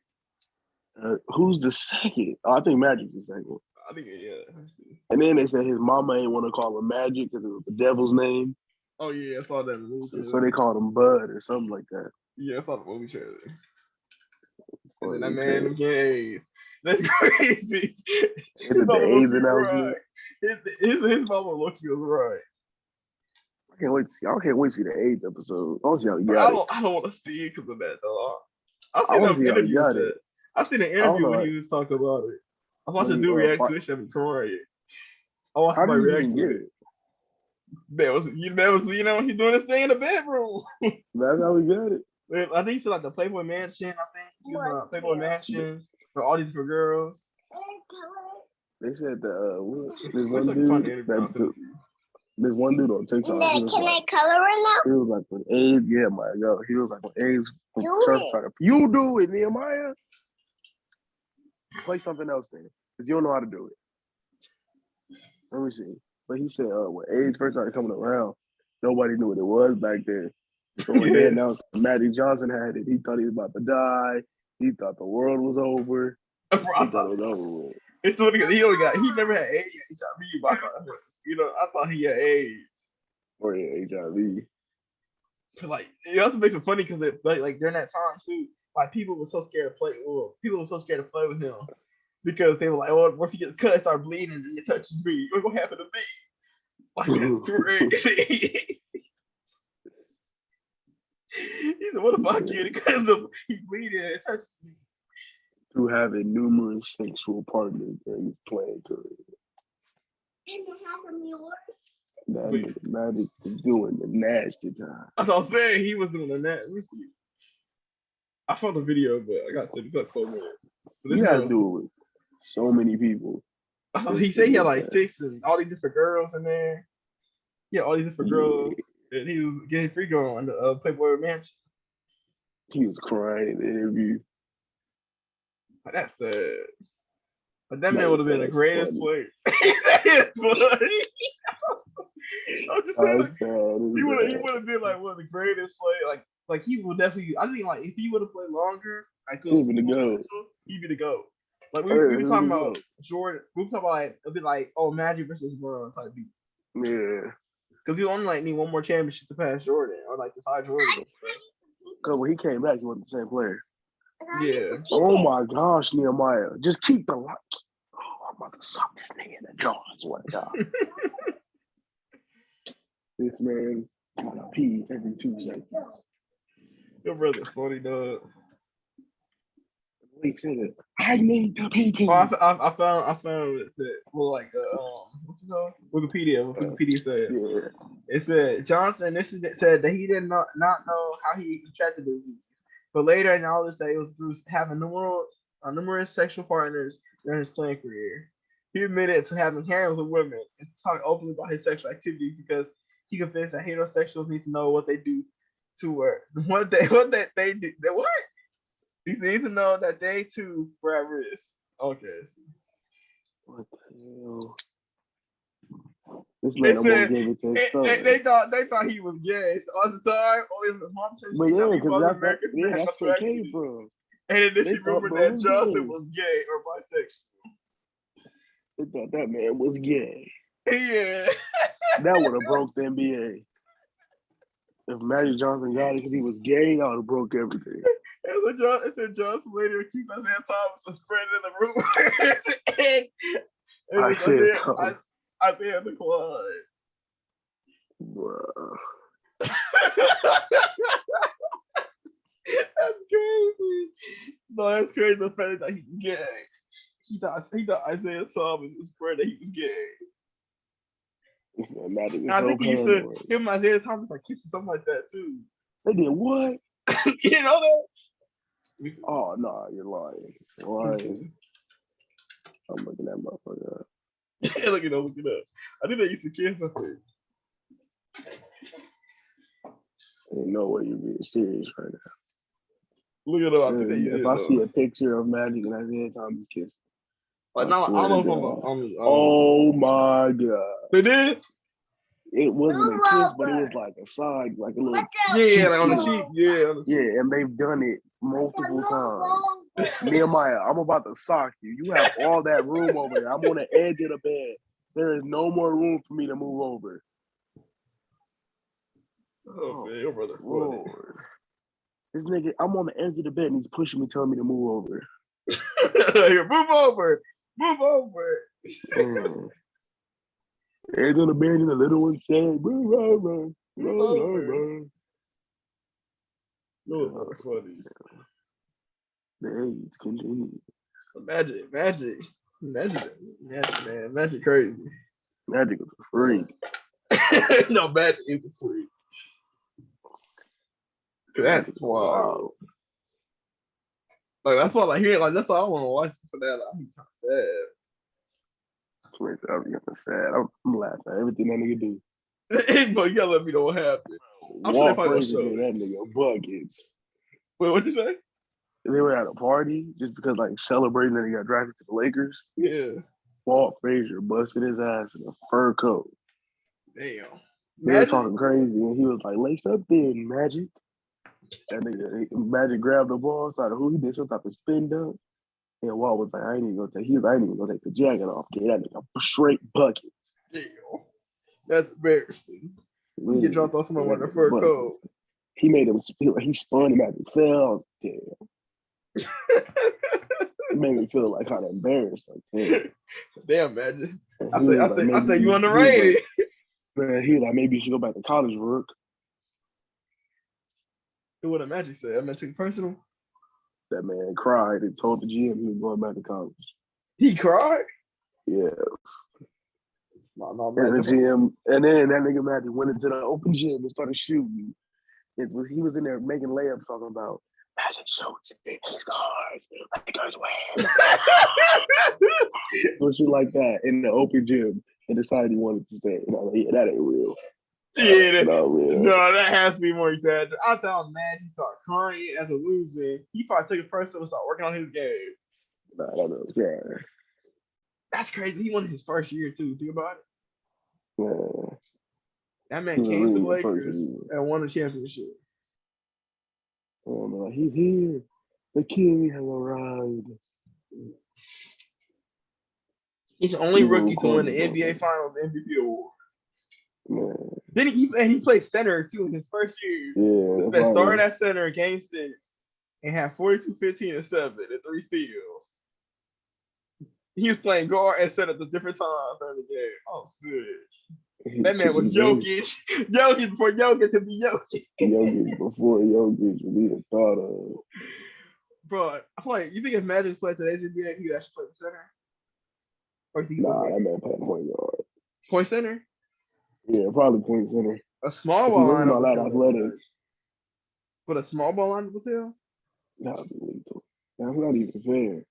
Who's the second? Oh, I think Magic's the second. I think, yeah. And then they said his mama ain't want to call him Magic because it was the devil's name. Oh, yeah, I saw that in the movie. So they called him Bud or something like that. Yeah, I saw the movie trailer. And then that man getting AIDS. That's crazy. His AIDS announcement. His mama looked was right. I can't wait to see the AIDS episode. I want to see how he got it. I don't want to see it because of that, though. I've seen an interview with it. I've seen an interview when he was talking about it. I was watching dude react to it and crying. I watched somebody react to it. That was he's doing his thing in the bedroom. That's how we got it. I think it's like the Playboy Mansion. I think Playboy Mansions for all these different girls. They said there's one dude on TikTok. Can I color it now? He was like, when AIDS, yeah, my God. He was like, when AIDS, you do it, Nehemiah. Play something else then, because you don't know how to do it. Let me see. But he said, when AIDS first started coming around, nobody knew what it was back then. So when they announced Magic Johnson had it, he thought he was about to die. He thought the world was over. He thought it was over with. It's funny because he never had AIDS, HIV. But I thought he had AIDS. Or HIV. But it also makes it funny because like during that time too, like people were so scared to play. People were so scared to play with him because they were like, "Oh, what if he gets cut, start bleeding, and it touches me? What's gonna happen to me?" Like that's crazy. He said, "What if I get it because he's bleeding and it touches me?" Through having numerous sexual partners that he's playing to it. And to have them yours. Magic is doing the nasty time. That's what I'm saying. He was doing the nasty. I saw the video, but I got to say it's like 4 minutes. But this You had to girl, do it with so many people. he said he had like 6 and all these different girls in there. Yeah, all these different girls, and he was getting free girl on the Playboy Mansion. He was crying in the interview. That's sad. But that man would have been the greatest player. He said it's funny. I'm just saying, he would have been like one of the greatest players. Like he would definitely. I think like if he would have played longer, like he'd be the GOAT. He'd be the GOAT. Like we were talking about Jordan. We were talking about like a bit like Magic versus LeBron type beat. Yeah. Because you only like need one more championship to pass Jordan or like beside Jordan. Because when he came back, he wasn't the same player. Yeah. Oh my gosh, Nehemiah. Just keep the light. Oh, I'm about to suck this nigga in the jaw. I swear to God. This man gotta pee every 2 seconds. Your brother's funny, dog. Wait, say that. I need to pee. Oh, I found it said, well, like what's it called? Wikipedia. What Wikipedia said. Yeah. It said Johnson initially said that he did not know how he contracted the disease, but later acknowledged that it was through having numerous sexual partners during his playing career. He admitted to having harems with women and talked openly about his sexual activity because he convinced that heterosexuals need to know what they do to her. What they do. What? He needs to know that they too grab wrists. Okay. What the hell? This man almost gave it to his son. They thought he was gay. So all the time, only the mom said but yeah, because that's where it came from. And then she rumored that Johnson was gay or bisexual. They thought that man was gay. Yeah. That would have broke the NBA. If Magic Johnson got it because he was gay, I would have broke everything. It said Johnson later accused Isaiah Thomas of spreading the rumor. Isaiah Thomas. Isaiah declined. Bruh. That's crazy. No, that's crazy. The fact that he's gay. He thought Isaiah Thomas was spread that he was gay. I think he used to him and Isaiah Thomas like kissing something like that too. They did what? You know that? Oh no, you're lying. I'm looking at motherfucker up. Look it up. I think they used to kiss something. Ain't no way you're being serious right now. Look it up. If I see a picture of Magic and Isaiah Thomas kissing. Like now, I don't know if oh my God. They did? It wasn't a kiss, but it was like a side, like a little like on the cheek. Yeah, and they've done it multiple times. Nehemiah, I'm about to sock you. You have all that room over there. I'm on the edge of the bed. There is no more room for me to move over. Oh man, your brother. Lord. This nigga, I'm on the edge of the bed and he's pushing me, telling me to move over. Move over. Edge on the bed and the little one said, move over. No, funny. The age continues. Magic, man. Magic crazy. Magic is a freak. No, Magic is a freak. That's just wild. Like that's why I hear. Like that's why I want to watch it for that. I'm kind of sad. I'm sad. I'm laughing at everything that nigga do. But you gotta let me know what happened. I'm sure they probably show that nigga buckets. Wait, what'd you say? They were at a party just because like celebrating that he got drafted to the Lakers. Yeah. Walt Frazier busted his ass in a fur coat. Damn. They were talking crazy, and he was like, "Lace up, then, Magic." And Magic grabbed the ball, started who he did some type of spin dunk. And Walt was like, I ain't even gonna take the jacket off. Get that nigga straight buckets. Damn. That's embarrassing. He get dropped off someone with a fur coat. He made him spin, he spun him as he fell. Damn. It made me feel like kind of embarrassed. Like, damn, Magic. I say you underrated. Man, he was like, maybe you should go back to college, Rook. What did Magic say? I meant to take it personal. That man cried and told the GM he was going back to college. He cried? Yeah. No, and the GM, and then that nigga Magic went into the open gym and started shooting. He was in there making layups talking about, Magic shoots. He scores. Lakers win. Some shit like that in the open gym and decided he wanted to stay. And I was like, yeah, that ain't real. Yeah, no, that has to be more exaggerated. I thought Magic started crying as a loser. He probably took it personal and started working on his game. Nah, that was crying. That's crazy. He won his first year too. Think about it. Yeah. That man came to the Lakers and won the championship. Oh no, he's here. The king has arrived. He's the only rookie to win the NBA Finals MVP award. Man. Then he played center too in his first year. Yeah, He started at center in Game 6 and had 42, 15, and 7 and 3 steals. He was playing guard and center at the different times during the game. Oh, sick. That man was Jokic. Jokic before Jokic to be Jokic. Jokic before Jokic would be the thought of. Bro, I feel like you think if Magic played today's NBA, he would actually play the center? Or That man played point guard. Point center? Yeah, probably point center. A small ball lineup. Not that athletic. But a small ball lineup with him? That would be lethal. That's not even fair.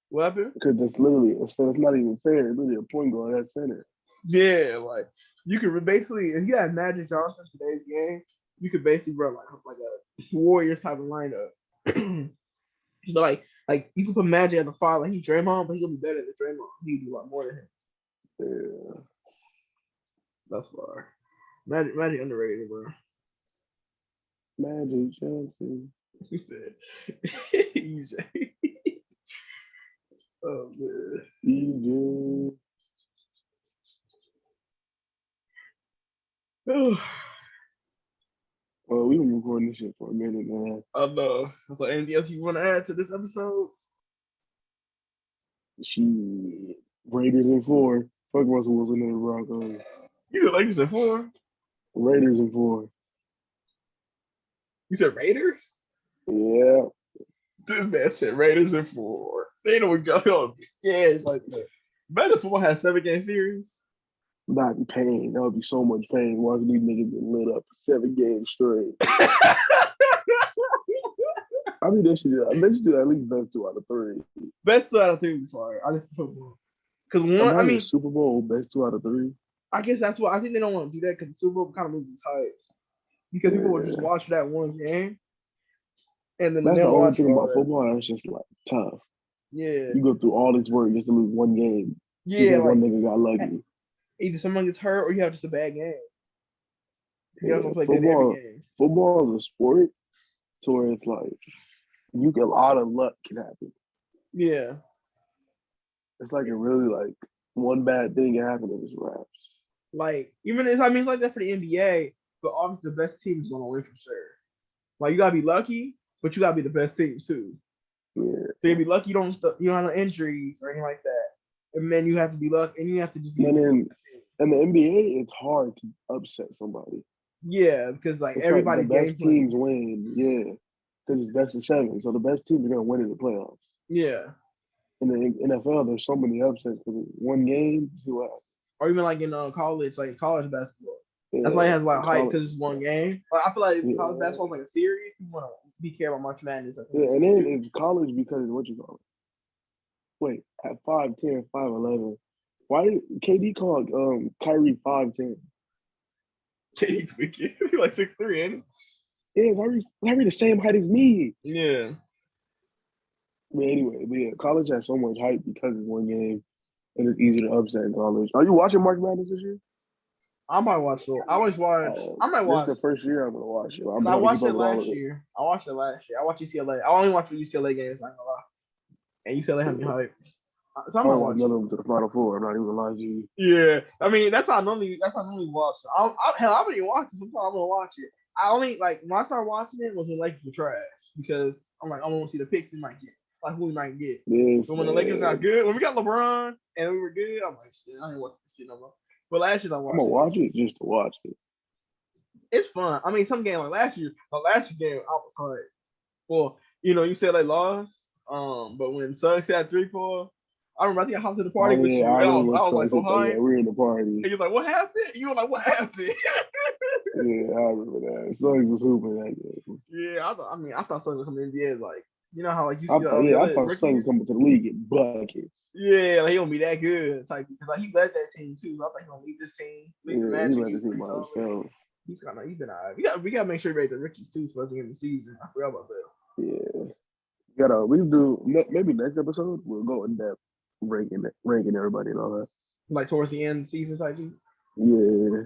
What happened? Because it's not even fair. It's literally a point guard at center. Yeah, like you could basically, if you had Magic Johnson today's game, you could basically run like a Warriors type of lineup. But like you could put Magic at the 5, like he's Draymond, but he gonna be better than Draymond. He can do a lot more than him. Yeah, that's far. Magic underrated, bro. Magic Johnson. He said, EJ. Oh man, EJ. Well, we've been recording this shit for a minute, man. I know. So, anything else you want to add to this episode? Raiders in 4. Fuck Russell Wilson and the Broncos. You said Lakers in 4? Raiders in 4. You said Raiders? Yeah. This man said Raiders in 4. They don't go on. Yeah, it's like that. Better football has 7-game series. Not in pain. That would be so much pain watching these niggas get lit up for 7 games straight. I think they should do at least best 2 out of 3. Best 2 out of 3 is fire. I think football. Because one, I mean, Super Bowl best 2 out of 3. I guess that's what I think they don't want to do that because the Super Bowl kind of loses hype. Because people will just watch that one game, and then that's the only thing about football. That's just like tough. Yeah, you go through all this work just to lose one game. Yeah, like, one nigga got lucky. Either someone gets hurt or you have just a bad game. You have to play good every game. Football is a sport to where it's like a lot of luck can happen. Yeah, it's like really one bad thing can happen and it's wraps. Like even it's like that for the NBA, but obviously the best team is gonna win for sure. Like you gotta be lucky, but you gotta be the best team too. Yeah. So you be lucky you don't have no injuries or anything like that. And then you have to be lucky, and you have to just be. And in the NBA, it's hard to upset somebody. Yeah, because like it's everybody, the best teams win. Yeah, because it's best of 7, so the best teams are gonna win in the playoffs. Yeah. In the NFL, there's so many upsets because one game, or even like in college, like college basketball. Yeah, that's why it has like hype because it's one game. But I feel like college basketball is like a series. You want to be careful about March Madness. And then it's college because what you call it. Wait, at 5'10", 5'11", why did KD call Kyrie 5'10"? KD tweaking. He's like 6'3", ain't he? Yeah, Kyrie the same height as me. Yeah. But anyway, college has so much hype because it's one game, and it's easy to upset in college. Are you watching March Madness this year? I might watch it. I always watch. I might watch. This is the first year I'm gonna watch it. I watched it last year. I watched UCLA. I only watched the UCLA games. I'm gonna lie. And UCLA had me hype. So I'm gonna watch another one to the Final Four. I'm not even gonna lie to you. Yeah, I mean that's how I normally watch it. I don't even watch it. Sometimes I'm gonna watch it. I only when I started watching it was when Lakers were trash because I'm like I want to see the picks we might get, like who we might get. Yes, so when the Lakers got good, when we got LeBron and we were good, I'm like shit, I ain't watching this shit no more. But last year I'm gonna watch it just to watch it. It's fun. I mean, some game like last year game I was hard. Well, you said they lost. But when Suggs had 3-4, I remember I think I hopped to the party with you. I was like so high. Yeah, we were in the party. And you're like, what happened? You were like, what happened? Yeah, I remember that. Suggs was hooping that game. Yeah, I thought Suggs was coming in the NBA like, you know how like you see I the other thought Suggs was rookies. coming to the league in buckets. Yeah, like he gonna be that good. Type because like he led that team too. So I think he gonna lead this team. Lead the Yeah, he Magic. led the He's team pretty by solid. himself. He's been alright. We gotta make sure we rate the rookies too towards the end of the season. I forgot about that. Yeah. We do maybe next episode we'll go in depth ranking everybody and all that. Like towards the end of the season type thing. Yeah.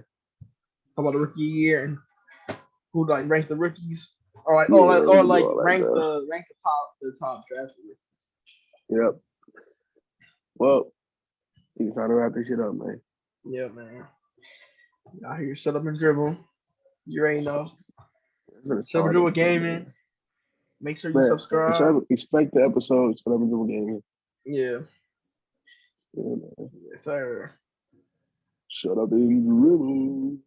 Talk about the rookie year and who like rank the rookies. Or like Yeah, or we do like all that rank stuff. the top drafted rookies. Yep. Well, it's time to wrap this shit up, man. Yeah, man. Out here, shut up and dribble. You already know. Shut up and dribble gaming. Make sure you subscribe. Expect the episode. Shut up and dribble gaming. Yeah. Yeah, man. Yes, sir. Shut up and dribble.